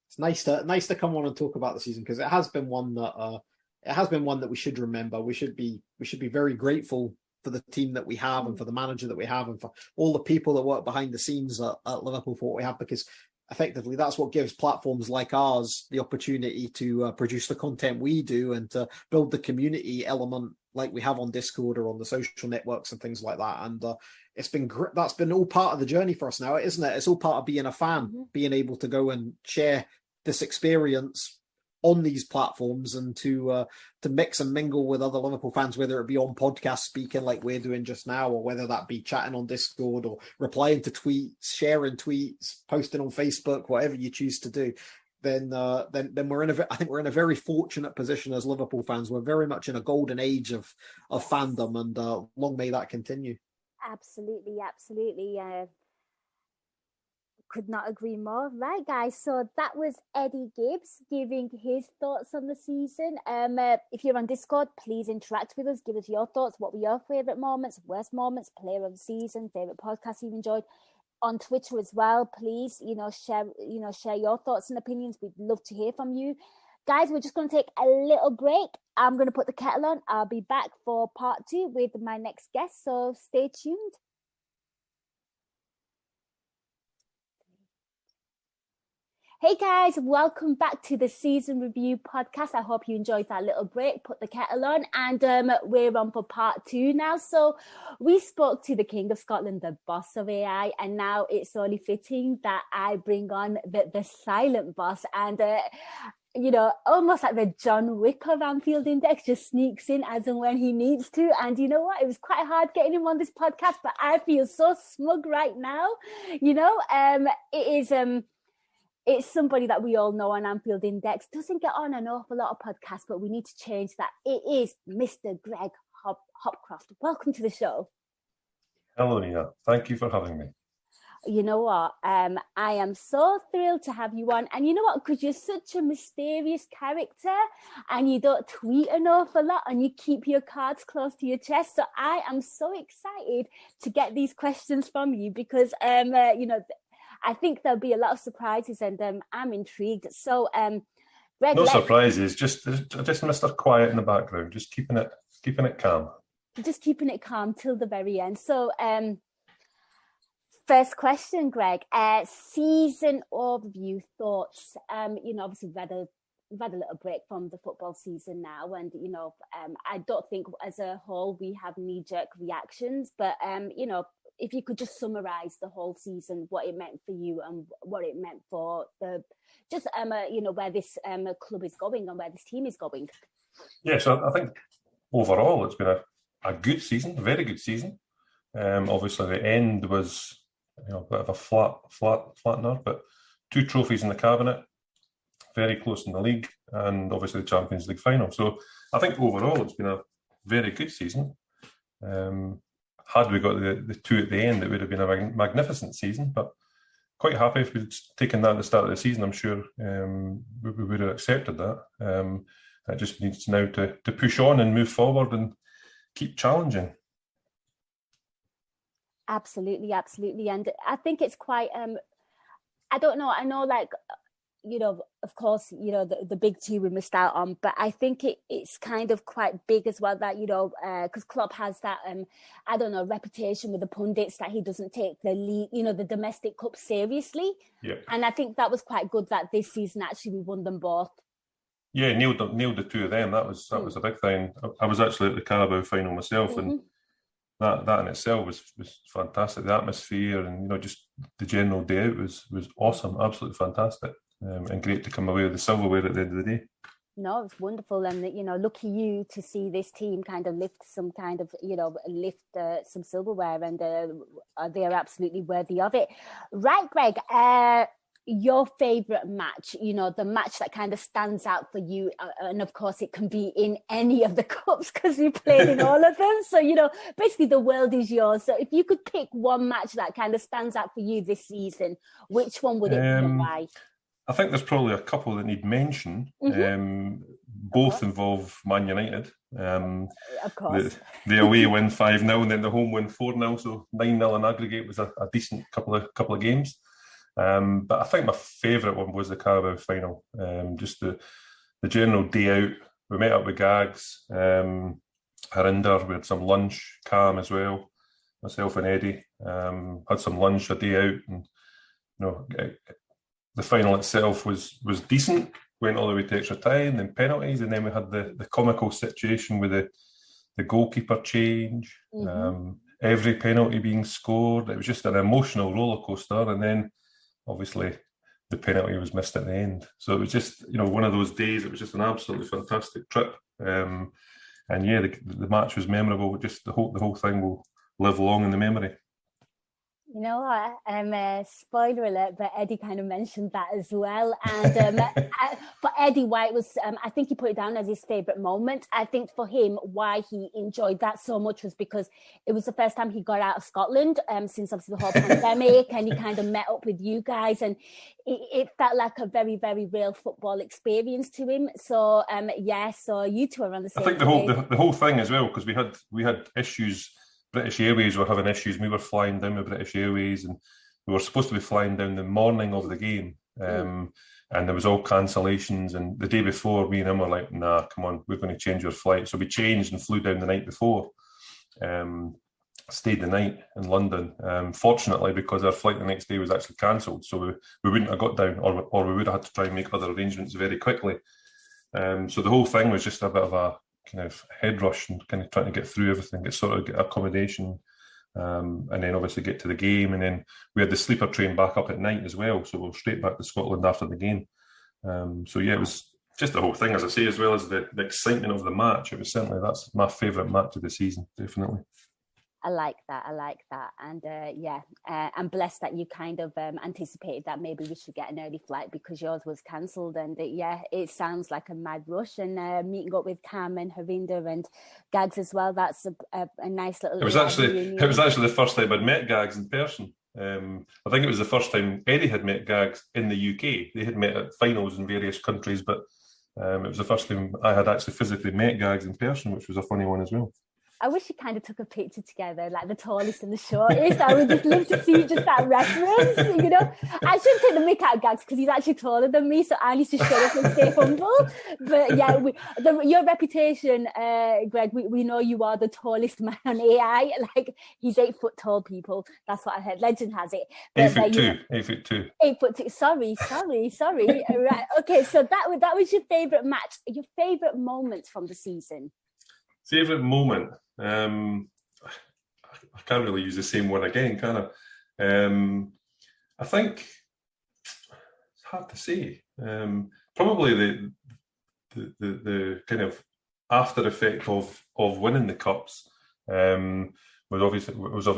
It's nice to come on and talk about the season because it has been one that we should remember. We should be very grateful for the team that we have and for the manager that we have and for all the people that work behind the scenes at Liverpool for what we have, because effectively that's what gives platforms like ours the opportunity to produce the content we do and to build the community element like we have on Discord or on the social networks and things like that. And it's been that's been all part of the journey for us now, isn't it? It's all part of being a fan, being able to go and share this experience on these platforms and to mix and mingle with other Liverpool fans, whether it be on podcast speaking like we're doing just now, or whether that be chatting on Discord or replying to tweets, sharing tweets, posting on Facebook, whatever you choose to do. Then I think we're in a very fortunate position as Liverpool fans. We're very much in a golden age of fandom, and long may that continue. Absolutely. Could not agree more. Right, guys, so that was Eddie Gibbs giving his thoughts on the season. If you're on Discord, please interact with us, give us your thoughts. What were your favourite moments, worst moments, player of the season, favourite podcast you've enjoyed? On Twitter as well, please share your thoughts and opinions. We'd love to hear from you, guys. We're just going to take a little break. I'm going to put the kettle on. I'll be back for part 2 with my next guest, so stay tuned. Hey guys, welcome back to the Season Review podcast. I hope you enjoyed that little break, put the kettle on, and we're on for part 2 now. So we spoke to the King of Scotland, the boss of AI, and now it's only fitting that I bring on the silent boss, and almost like the John Wick of Anfield Index, just sneaks in as and when he needs to. And you know what? It was quite hard getting him on this podcast, but I feel so smug right now. It's somebody that we all know on Anfield Index. Doesn't get on an awful lot of podcasts, but we need to change that. It is Mr. Greig Hopcroft. Welcome to the show. Hello, Nina. Thank you for having me. You know what? I am so thrilled to have you on. And you know what? Because you're such a mysterious character and you don't tweet an awful lot and you keep your cards close to your chest. So I am so excited to get these questions from you because, I think there'll be a lot of surprises and I'm intrigued. So, Greg, no surprises, just Mr. Quiet in the background, just keeping it calm. Just keeping it calm till the very end. So, first question, Greg, season overview thoughts. Obviously we've had a little break from the football season now, and I don't think as a whole we have knee-jerk reactions, but if you could just summarize the whole season, what it meant for you and what it meant for where this club is going and where this team is going. Yeah, so I think overall it's been a good season, a very good season. Obviously the end was a bit of a flat nerve, but 2 trophies in the cabinet, very close in the league, and obviously the Champions League final. So I think overall it's been a very good season. Had we got the two at the end, it would have been a magnificent season, but quite happy if we'd taken that at the start of the season. I'm sure we would have accepted that. It just needs now to push on and move forward and keep challenging. Absolutely. And I think it's quite, I don't know, I know, like, you know, of course, you know, the big two we missed out on, but I think it's kind of quite big as well that, you know, because Klopp has that, I don't know, reputation with the pundits that he doesn't take the league, you know, the domestic cup seriously. Yeah. And I think that was quite good that this season actually we won them both. Yeah, nailed the two of them. That was a big thing. I was actually at the Carabao final myself, and that in itself was fantastic. The atmosphere and, you know, just the general day out was awesome, absolutely fantastic. And great to come away with the silverware at the end of the day. No, it's wonderful, and you know, lucky you to see this team kind of lift some silverware, and they are absolutely worthy of it. Right, Greg, your favourite match, you know, the match that kind of stands out for you, and of course it can be in any of the cups because we played in all of them, so, you know, basically the world is yours. So if you could pick one match that kind of stands out for you this season, which one would it be and why? I think there's probably a couple that need mention. Both involve Man United. Of course. The away win 5-0 and then the home win 4-0, so 9-0 in aggregate was a decent couple of games. But I think my favourite one was the Carabao final. Just the general day out. We met up with Gags, Harinder, we had some lunch, Cam as well, myself and Eddie. Had some lunch, a day out, and, you know, the final itself was decent, went all the way to extra time, then penalties, and then we had the comical situation with the goalkeeper change, every penalty being scored. It was just an emotional roller coaster, and then obviously the penalty was missed at the end. So it was just, you know, one of those days. It was just an absolutely fantastic trip, and yeah, the match was memorable. Just the whole thing will live long in the memory. You know what? Spoiler alert, but Eddie kind of mentioned that as well. And for Eddie, why it was, I think he put it down as his favourite moment. I think for him, why he enjoyed that so much was because it was the first time he got out of Scotland since obviously the whole pandemic, and he kind of met up with you guys, and it felt like a very, very real football experience to him. So so you two are on the same. I think the whole thing as well, because we had issues. British Airways were having issues. We were flying down with British Airways, and we were supposed to be flying down the morning of the game. And there was all cancellations. And the day before, me and him were like, nah, come on, we're going to change your flight. So we changed and flew down the night before. Stayed the night in London. Fortunately, because our flight the next day was actually cancelled, so we wouldn't have got down, or we would have had to try and make other arrangements very quickly. So the whole thing was just a bit of a kind of head rush and kind of trying to get through everything, get accommodation, and then obviously get to the game. And then we had the sleeper train back up at night as well, so we were straight back to Scotland after the game. So yeah, it was just the whole thing, as I say, as well as the excitement of the match. It was certainly, that's my favourite match of the season, definitely. I like that. And I'm blessed that you kind of anticipated that maybe we should get an early flight because yours was cancelled. And it sounds like a mad rush. And meeting up with Cam and Harinder and Gags as well, that's a nice little... It was actually the first time I'd met Gags in person. I think it was the first time Eddie had met Gags in the UK. They had met at finals in various countries, but it was the first time I had actually physically met Gags in person, which was a funny one as well. I wish you kind of took a picture together, like the tallest and the shortest. I would just love to see just that reference, you know. I shouldn't take the mick out of Gags because he's actually taller than me, so I need to show up and stay humble. But yeah, your reputation, Greg, we know you are the tallest man on AI. Like, he's 8 foot tall, people. That's what I heard. Legend has it. But, 8'2". 8'2". Sorry. Right. Okay, so that was your favourite match. Your favourite moments from the season. Favourite moment? I can't really use the same one again, can I? I think it's hard to say. Probably the kind of after effect of winning the cups was obviously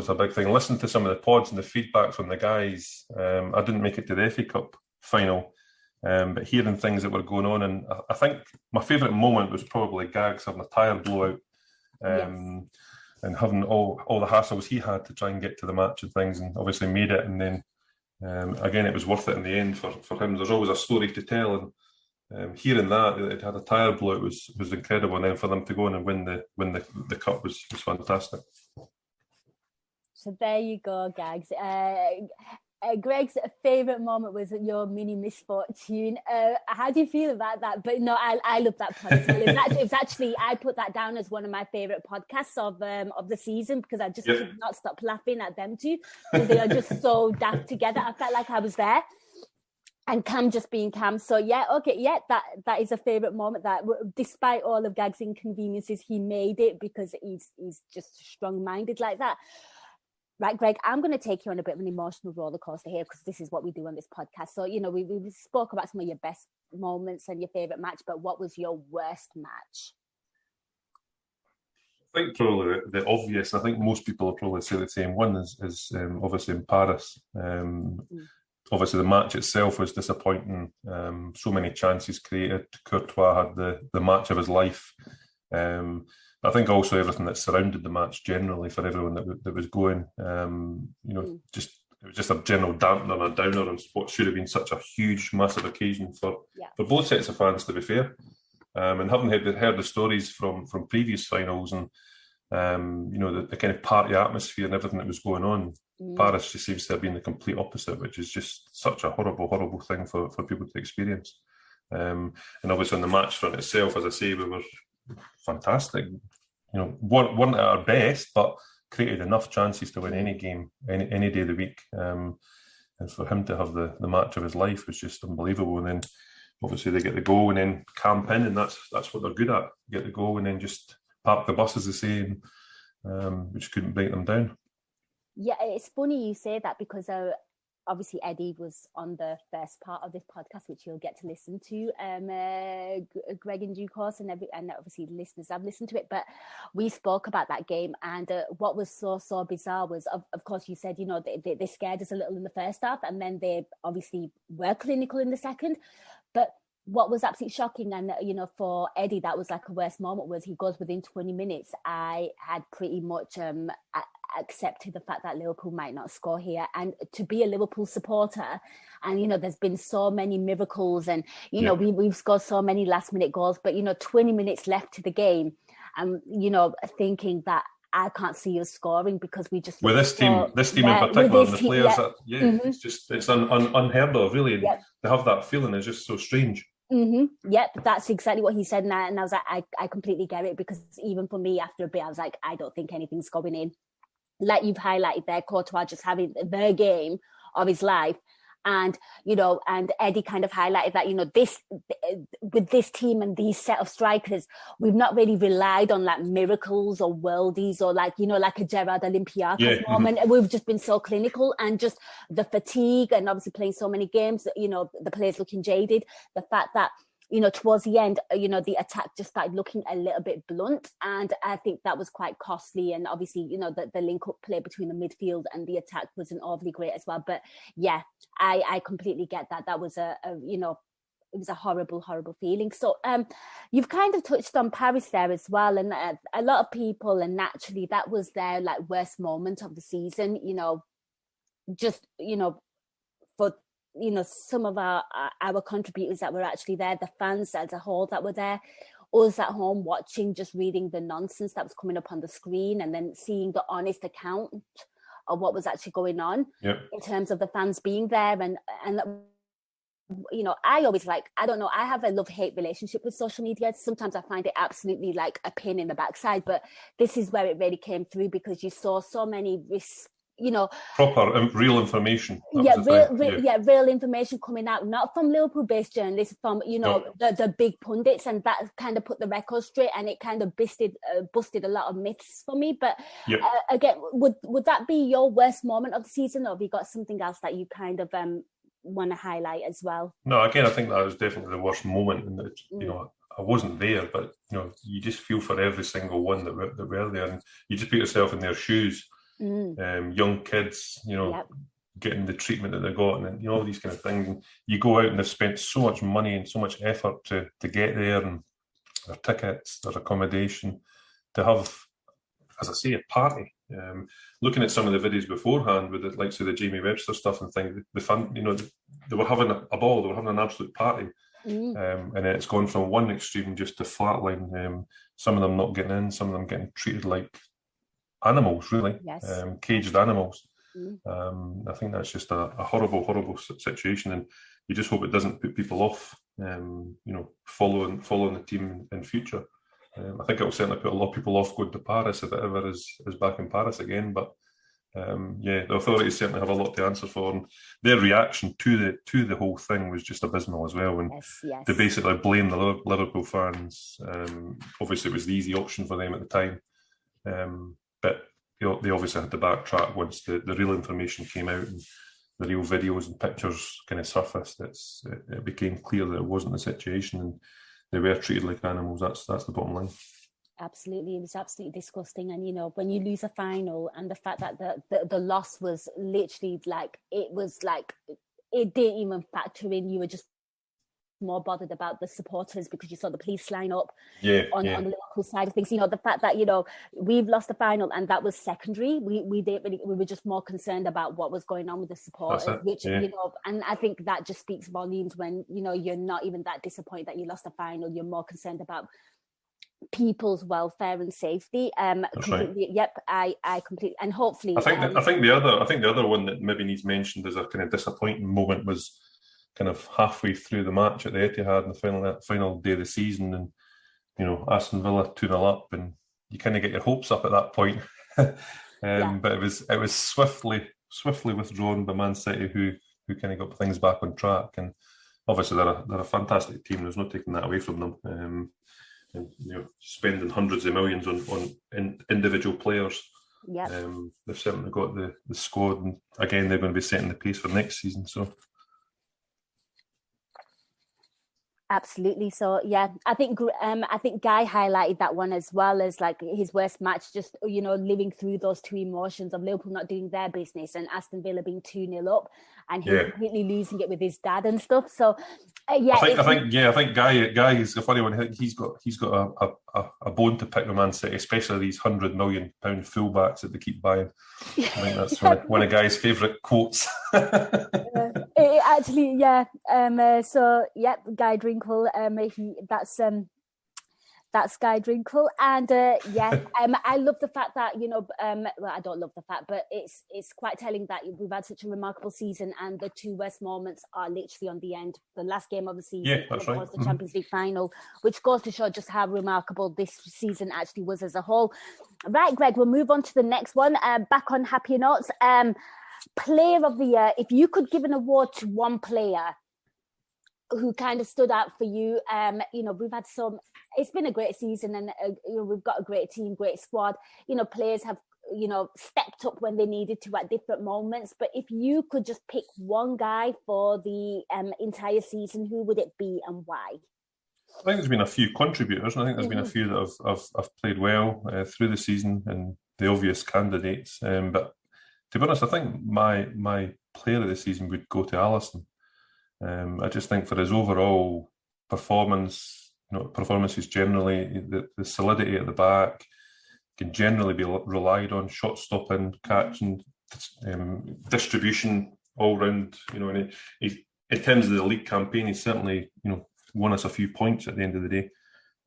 a big thing. Listening to some of the pods and the feedback from the guys, I didn't make it to the FA Cup final, But hearing things that were going on, and I think my favourite moment was probably Gags having a tyre blowout, and having all the hassles he had to try and get to the match and things, and obviously made it. And then again, it was worth it in the end for him. There's always a story to tell, and hearing that it had a tyre blowout was incredible. And then for them to go on and win the cup was fantastic. So there you go, Gags. Greg's favourite moment was your mini misfortune. How do you feel about that? But no, I love that podcast. It was actually I put that down as one of my favourite podcasts of the season, because I just could not stop laughing at them two, because they are just so daft together. I felt like I was there. And Cam just being Cam. So that is a favourite moment, that despite all of Gag's inconveniences, he made it because he's just strong-minded like that. Right, Greig, I'm going to take you on a bit of an emotional roller coaster here, because this is what we do on this podcast. So, we spoke about some of your best moments and your favourite match, but what was your worst match? I think probably the obvious, I think most people will probably say the same one, is obviously in Paris. Obviously, the match itself was disappointing. So many chances created. Courtois had the match of his life. I think also everything that surrounded the match generally for everyone that was going, it was just a general dampener and a downer on what should have been such a huge, massive occasion for both sets of fans, to be fair. And having heard the stories from previous finals and, the kind of party atmosphere and everything that was going on, Paris just seems to have been the complete opposite, which is just such a horrible, horrible thing for people to experience. And obviously on the match front itself, as I say, we were fantastic. Weren't at our best, but created enough chances to win any game, any day of the week. And for him to have the match of his life was just unbelievable. And then obviously they get the goal and then camp in, and that's what they're good at. Get the goal and then just park the bus, as they say, and which couldn't break them down. Yeah, it's funny you say that, because obviously Eddie was on the first part of this podcast, which you'll get to listen to, Greig, in due course, and obviously listeners have listened to it. But we spoke about that game, and what was so bizarre was, of course, you said, they scared us a little in the first half, and then they obviously were clinical in the second. But what was absolutely shocking, and for Eddie, that was like a worst moment, was he goes within 20 minutes. I had pretty much accepted the fact that Liverpool might not score here, and to be a Liverpool supporter, and there's been so many miracles, and we've scored so many last minute goals, but 20 minutes left to the game, and thinking that I can't see us scoring, because we just with this team in particular, and the players it's unheard of, really, and to have that feeling is just so strange. Yep, that's exactly what he said, and I was like, I completely get it, because even for me, after a bit, I was like, I don't think anything's going in. Like you've highlighted there, Courtois just having the game of his life, and and Eddie kind of highlighted that this with this team and these set of strikers, we've not really relied on like miracles or worldies or like a Gerard Olympiacos moment. We've just been so clinical, and just the fatigue, and obviously playing so many games, the players looking jaded, the fact that towards the end, the attack just started looking a little bit blunt, and I think that was quite costly. And obviously, the link-up play between the midfield and the attack wasn't overly great as well. But yeah, I completely get that. That was it was a horrible, horrible feeling. So you've kind of touched on Paris there as well, and a lot of people, and naturally, that was their like worst moment of the season. For some of our contributors that were actually there, the fans as a whole that were there, us at home watching, just reading the nonsense that was coming up on the screen, and then seeing the honest account of what was actually going on in terms of the fans being there. And I always I don't know, I have a love-hate relationship with social media. Sometimes I find it absolutely like a pain in the backside, but this is where it really came through, because you saw so many risks, proper real information. Real information coming out, not from Liverpool-based journalists, from the big pundits, and that kind of put the record straight, and it kind of busted a lot of myths for me. But again, would that be your worst moment of the season, or have you got something else that you kind of want to highlight as well? No, again, I think that was definitely the worst moment, and I wasn't there, but you just feel for every single one that were there, and you just put yourself in their shoes. Young kids, getting the treatment that they got, and all these kind of things. And you go out and they've spent so much money and so much effort to get there, and their tickets, their accommodation, to have, as I say, a party. Looking at some of the videos beforehand with the likes of the Jamie Webster stuff and things, the fun, they were having a ball, they were having an absolute party. And then it's gone from one extreme just to flatline. Some of them not getting in, some of them getting treated like animals, really. Yes. Caged animals. I think that's just a horrible, horrible situation, and you just hope it doesn't put people off, following the team in future. I think it will certainly put a lot of people off going to Paris if it ever is back in Paris again. But the authorities certainly have a lot to answer for, and their reaction to the whole thing was just abysmal as well. And they basically blame the Liverpool fans. Obviously, it was the easy option for them at the time, but they obviously had to backtrack once the real information came out and the real videos and pictures kind of surfaced. It became clear that it wasn't the situation, and they were treated like animals. That's the bottom line. Absolutely, it was absolutely disgusting. And when you lose a final, and the fact that the loss was literally it didn't even factor in. You were just more bothered about the supporters because you saw the police line up on the Liverpool side of things. The fact that we've lost the final and that was secondary. We were just more concerned about what was going on with the supporters, and I think that just speaks volumes when you're not even that disappointed that you lost the final. You're more concerned about people's welfare and safety. That's right. Yep, I completely, and hopefully I think the other one that maybe needs mentioned as a kind of disappointing moment was kind of halfway through the match at the Etihad in the final day of the season, and Aston Villa 2-0 up, and you kind of get your hopes up at that point. But it was swiftly withdrawn by Man City, who kind of got things back on track. And obviously they're a fantastic team. There's no taking that away from them. And spending hundreds of millions on individual players. Yeah, they've certainly got the squad, and again they're going to be setting the pace for next season. So. Absolutely. So I think Guy highlighted that one as well as like his worst match, just living through those two emotions of Liverpool not doing their business and Aston Villa being 2-0 up and him completely losing it with his dad and stuff. So I think Guy is a funny one. He's got a bone to pick with Man City, especially these £100 million fullbacks that they keep buying. I think that's one of Guy's favourite quotes. Guy Drinkle, that's Guy Drinkle, and I love the fact that I don't love the fact, but it's quite telling that we've had such a remarkable season, and the two worst moments are literally on the end. The last game of the season, that's right. was the Champions League final, which goes to show just how remarkable this season actually was as a whole. Right, Greg, we'll move on to the next one. Back on happier notes. Player of the year. If you could give an award to one player who kind of stood out for you, we've had it's been a great season, and we've got a great team, great squad. Players have stepped up when they needed to at different moments. But if you could just pick one guy for the entire season, who would it be and why? I think there's been a few contributors, and I think there's been a few that have played well through the season, and the obvious candidates. But to be honest, I think my player of the season would go to Alisson. I just think for his overall performances generally, the solidity at the back can generally be relied on, shot stopping, catching, distribution all round. And in terms of the league campaign, he's certainly won us a few points at the end of the day.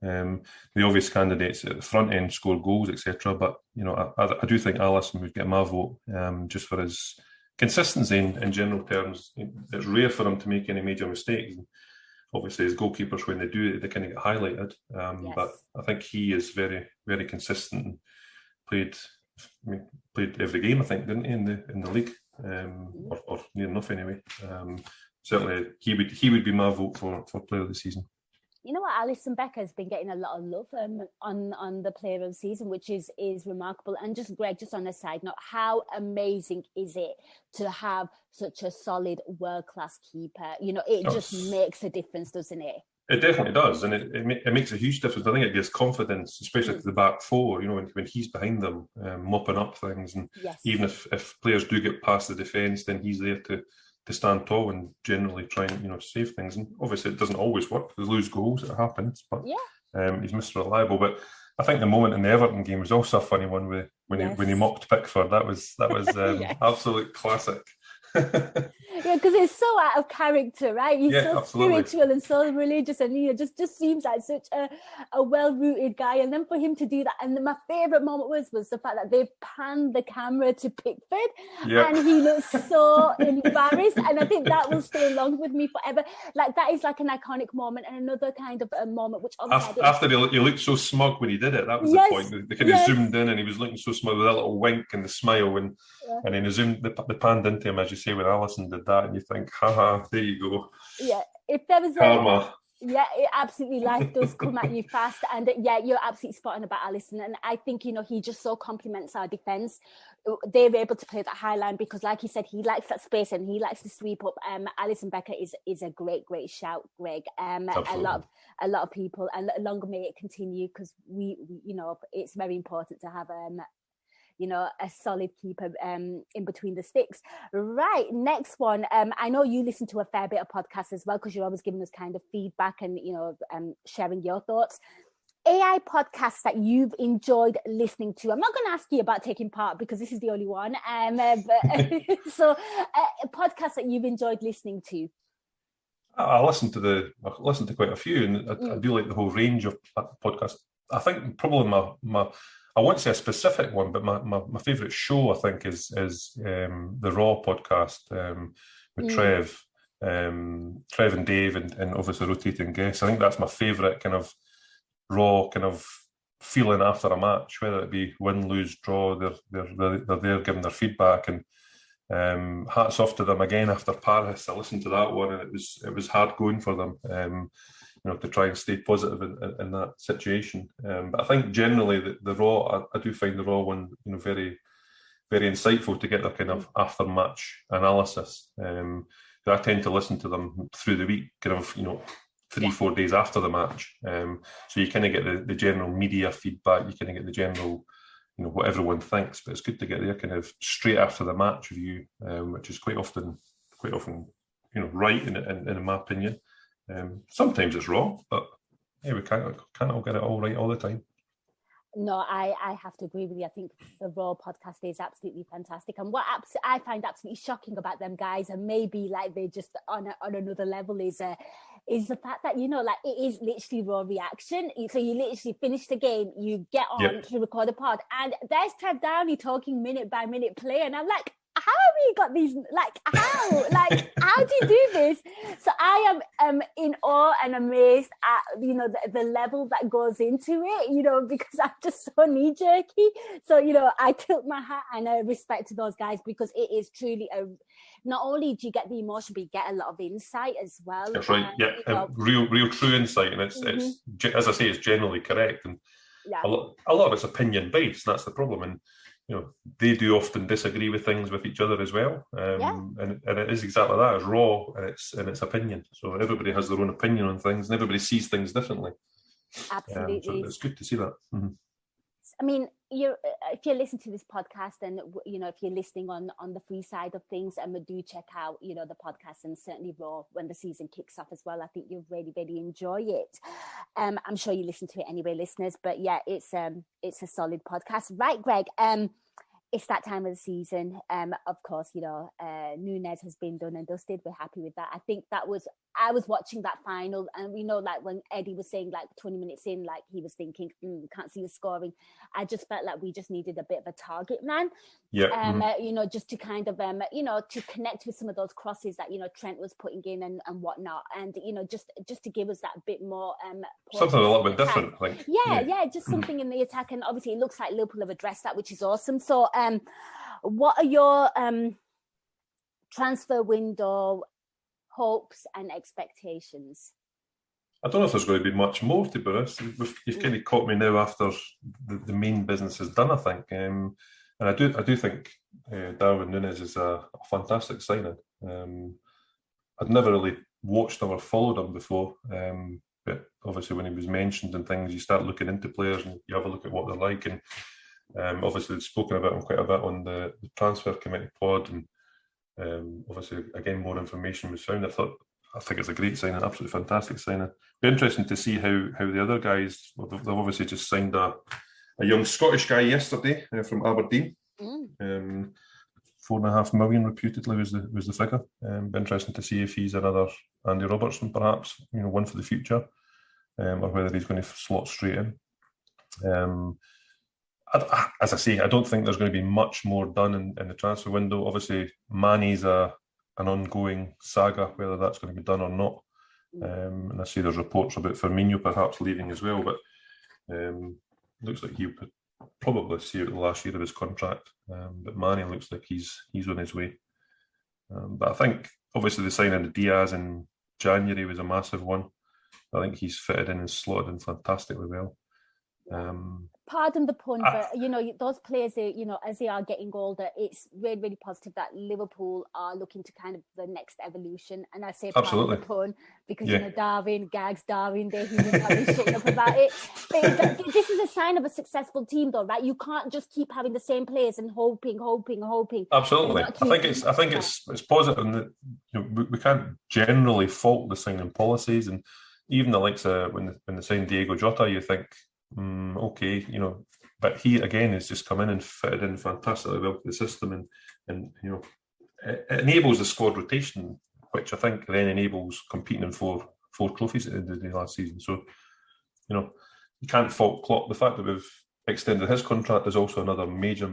The obvious candidates at the front end score goals, etc. But I do think Alisson would get my vote, just for his consistency in general terms. It's rare for him to make any major mistakes. And obviously, as goalkeepers, when they do it, they kind of get highlighted. But I think he is very, very consistent and played every game, I think, didn't he, in the league, or near enough anyway. Certainly, he would be my vote for player of the season. You know what, Alisson Becker has been getting a lot of love on the player of the season, which is remarkable. And just Greg, just on a side note, how amazing is it to have such a solid world-class keeper? It just makes a difference, doesn't it? It definitely does, and it makes a huge difference. I think it gives confidence, especially to the back four. When he's behind them, mopping up things, and even if players do get past the defence, then he's there to stand tall and generally try and save things. And obviously, it doesn't always work. They lose goals; it happens. But he's Mr. Reliable. But I think the moment in the Everton game was also a funny one when he mocked Pickford. That was absolute classic. Yeah, because it's so out of character, right? He's so absolutely. spiritual and so religious, and just seems like such a well-rooted guy. And then for him to do that, and my favourite moment was the fact that they've panned the camera to Pickford, and he looks so embarrassed. And I think that will stay along with me forever. Like, that is like an iconic moment, and another kind of a moment which obviously after he looked so smug when he did it. That was the point. They kind of zoomed in, and he was looking so smug with a little wink and the smile, and then they panned into him, as you say, when Alisson did that, and you think, haha, there you go. Yeah, if there was karma. Absolutely, life does come at you fast. And you're absolutely spot on about Alisson, and I think he just so complements our defence. They're able to play that high line because, like you said, he likes that space and he likes to sweep up. Alisson Becker is a great shout, Greg. A lot of people, and longer may it continue, because we it's very important to have a solid keeper in between the sticks. Right, next one. I know you listen to a fair bit of podcasts as well, because you're always giving us kind of feedback and sharing your thoughts. AI podcasts that you've enjoyed listening to. I'm not going to ask you about taking part, because this is the only one. So podcasts that you've enjoyed listening to. I listened to quite a few, and I do like the whole range of podcasts. I think probably my I won't say a specific one, but my favourite show, I think, is the Raw podcast with Trev and Dave, and obviously rotating guests. I think that's my favourite kind of raw kind of feeling after a match, whether it be win, lose, draw. They're there giving their feedback, and hats off to them again after Paris. I listened to that one, and it was hard going for them. To try and stay positive in that situation. But I think generally the Raw, I do find the Raw one, very, very insightful to get their kind of after match analysis. I tend to listen to them through the week, kind of 3-4 days after the match. So you kind of get the general media feedback. You kind of get the general, what everyone thinks. But it's good to get their kind of straight after the match view, which is quite often, right in my opinion. Sometimes it's wrong, but we can't all get it all right all the time. No, I have to agree with you. I think the Raw podcast is absolutely fantastic. And what I find absolutely shocking about them guys, and maybe like they're just on another level, is the fact that, it is literally raw reaction. So you literally finish the game, you get on to record a pod, and there's Trev Downey talking minute by minute play. And I'm like, how have you got these? How do you do this? So I am in awe and amazed at the level that goes into it. Because I'm just so knee jerky. So I tilt my hat and I respect to those guys, because it is truly not only do you get the emotion, but you get a lot of insight as well. That's right. Real true insight, and it's as I say, it's generally correct, and a lot of it's opinion based. That's the problem, and they do often disagree with things with each other as well. And it is exactly that. It's raw and it's opinion. So everybody has their own opinion on things, and everybody sees things differently. Absolutely. So it's good to see that. Mm-hmm. I mean, if you're listening to this podcast, and if you're listening on the free side of things, do check out the podcast, and certainly Raw when the season kicks off as well. I think you'll really, really enjoy it. I'm sure you listen to it anyway, listeners. But it's a solid podcast, right, Greg? It's that time of the season. Of course, Nunez has been done and dusted. We're happy with that. I think I was watching that final, and when Eddie was saying 20 minutes in, he was thinking, can't see the scoring. I just felt like we just needed a bit of a target man. Just to kind of, to connect with some of those crosses that, Trent was putting in and whatnot. And, just to give us that bit more. Something a little bit different, I think. Just something in the attack. And obviously it looks like Liverpool have addressed that, which is awesome. So, what are your transfer window hopes and expectations? I don't know if there's going to be much more, to be honest. You've kind of caught me now after the main business is done, I think. And I do think Darwin Núñez is a fantastic signing. I'd never really watched him or followed him before, but obviously when he was mentioned and things, you start looking into players and you have a look at what they're like. And obviously they've spoken about him quite a bit on the transfer committee pod, and obviously again more information was found. I think it's a great signing, absolutely fantastic signing. Be interesting to see how the other guys. Well, they've obviously just signed a young Scottish guy yesterday from Aberdeen. 4.5 million reputedly was the figure. Be interesting to see if he's another Andy Robertson, perhaps, one for the future, or whether he's going to slot straight in. As I say, I don't think there's going to be much more done in the transfer window. Obviously, Manny's an ongoing saga, whether that's going to be done or not. And I see there's reports about Firmino perhaps leaving as well, but looks like he'll probably see out the last year of his contract. But Manny looks like he's on his way. But I think obviously the signing of Diaz in January was a massive one. I think he's fitted in and slotted in fantastically well. Pardon the pun, but those players, as they are getting older, it's really, really positive that Liverpool are looking to kind of the next evolution. And I say pardon the pun because Darwin, they're human, probably shutting up about it. But this is a sign of a successful team, though, right? You can't just keep having the same players and hoping. Absolutely, I think it's positive, and we can't generally fault the signing policies, and even the likes of when they signed Diego Jota, you think. Okay, but he again has just come in and fitted in fantastically well to the system, and it enables the squad rotation, which I think then enables competing in four trophies at the end of the day last season. So, you can't fault Klopp. The fact that we've extended his contract is also another major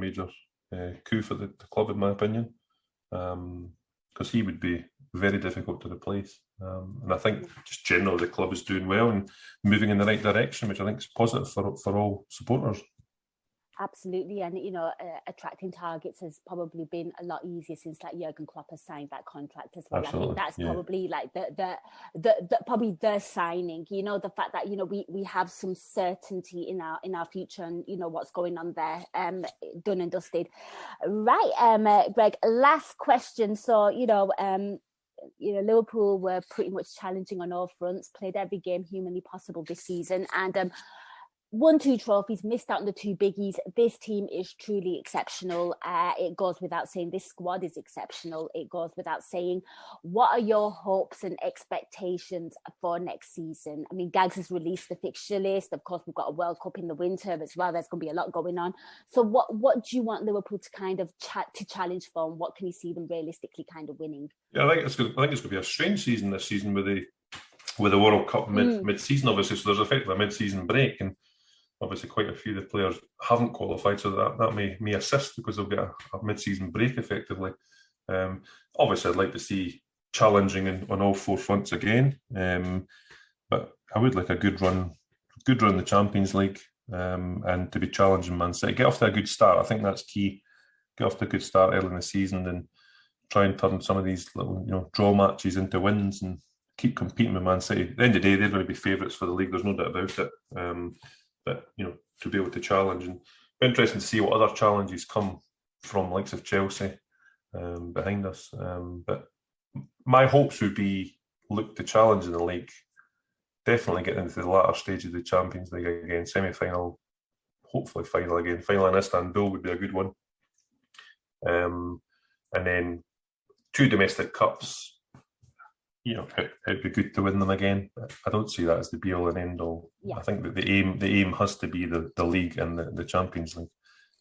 coup for the club, in my opinion, because he would be very difficult to replace. And I think just generally the club is doing well and moving in the right direction, which I think is positive for all supporters. Absolutely, and attracting targets has probably been a lot easier since Jurgen Klopp has signed that contract as well. Absolutely. I think that's probably probably the signing. The fact that we have some certainty in our future and what's going on there. Done and dusted. Right, Greg. Last question. So Liverpool were pretty much challenging on all fronts. Played every game humanly possible this season, and won 2 trophies, missed out on the 2 biggies. This team is truly exceptional. It goes without saying. This squad is exceptional. It goes without saying. What are your hopes and expectations for next season? I mean, Gags has released the fixture list. Of course, we've got a World Cup in the winter as well. There's going to be a lot going on. So what do you want Liverpool to kind of challenge for, and what can you see them realistically kind of winning? Yeah, I think it's going to be a strange season this season with the World Cup mid-season, obviously. So there's effectively a mid-season break, and obviously quite a few of the players haven't qualified, so that may assist because they'll get a mid-season break effectively. Obviously I'd like to see challenging on all 4 fronts again, but I would like a good run in the Champions League, and to be challenging Man City. Get off to a good start. I think that's key. Get off to a good start early in the season and try and turn some of these little draw matches into wins and keep competing with Man City. At the end of the day, they're going to be favourites for the league, there's no doubt about it. But to be able to challenge, and be interesting to see what other challenges come from likes of Chelsea behind us. But my hopes would be look to challenge in the league, definitely get into the latter stage of the Champions League again, semi-final, hopefully final again. Final in Istanbul would be a good one. And then 2 domestic cups. It'd be good to win them again. I don't see that as the be-all and end-all. Yeah. I think that the aim has to be the league and the Champions League.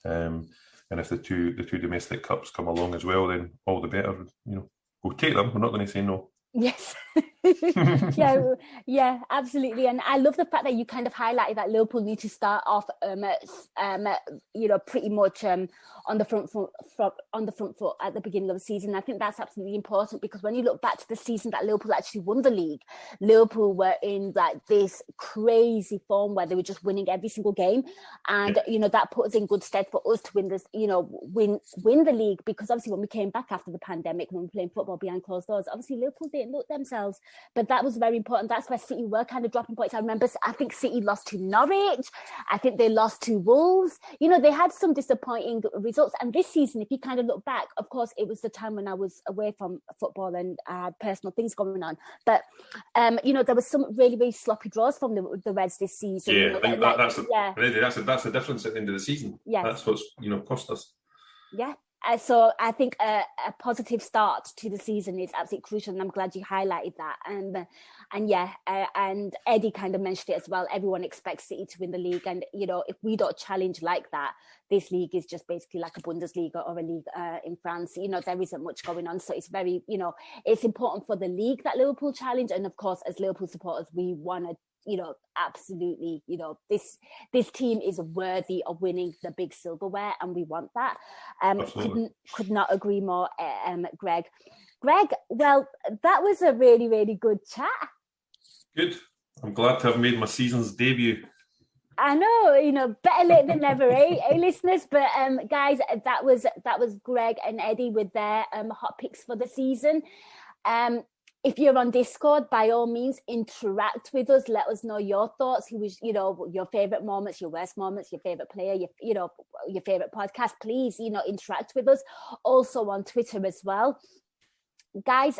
And if the two domestic cups come along as well, then all the better. We'll take them. We're not going to say no. Yes. yeah, absolutely. And I love the fact that you kind of highlighted that Liverpool need to start off, pretty much on the front foot at the beginning of the season. I think that's absolutely important because when you look back to the season that Liverpool actually won the league, Liverpool were in this crazy form where they were just winning every single game, and that put us in good stead for us to win this, win the league, because obviously when we came back after the pandemic, when we were playing football behind closed doors, obviously Liverpool didn't didn't look themselves. But that was very important. That's where City were kind of dropping points. I remember, I think City lost to Norwich. I think they lost to Wolves. You know, they had some disappointing results. And this season, if you kind of look back, of course, it was the time when I was away from football and I had personal things going on. But, you know, there was some really, really sloppy draws from the Reds this season. Yeah, you know, that's the difference at the end of the season. Yeah. That's what's, you know, cost us. Yeah. So I think a positive start to the season is absolutely crucial, and I'm glad you highlighted that. And Eddie kind of mentioned it as well. Everyone expects City to win the league, and you know, if we don't challenge like that, this league is just basically like a Bundesliga or a league in France. You know, there isn't much going on, so it's very, you know, it's important for the league that Liverpool challenge, and of course, as Liverpool supporters, we want to, you know, absolutely, you know, this team is worthy of winning the big silverware, and we want that. Could not agree more, Greg. Greg, well, that was a really, really good chat. Good. I'm glad to have made my season's debut. I know, you know, better late than never, eh, listeners? But guys, that was Greg and Eddie with their hot picks for the season. If you're on Discord, by all means, interact with us. Let us know your thoughts. Who was, you know, your favorite moments, your worst moments, your favorite player, your favorite podcast. Please, you know, interact with us. Also on Twitter as well, guys.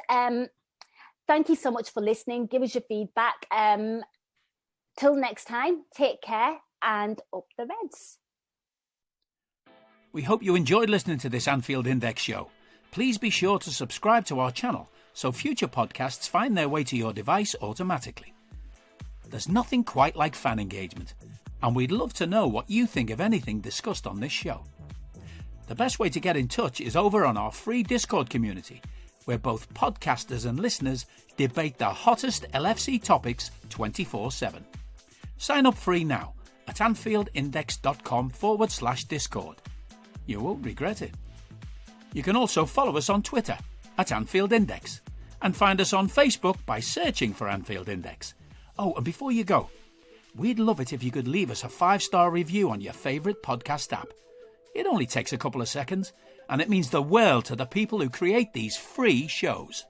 Thank you so much for listening. Give us your feedback. Till next time, take care and up the Reds. We hope you enjoyed listening to this Anfield Index show. Please be sure to subscribe to our channel so future podcasts find their way to your device automatically. There's nothing quite like fan engagement, and we'd love to know what you think of anything discussed on this show. The best way to get in touch is over on our free Discord community, where both podcasters and listeners debate the hottest LFC topics 24/7. Sign up free now at AnfieldIndex.com/Discord. You won't regret it. You can also follow us on Twitter at Anfield Index and find us on Facebook by searching for Anfield Index. Oh, and before you go, we'd love it if you could leave us a 5-star review on your favourite podcast app. It only takes a couple of seconds, and it means the world to the people who create these free shows.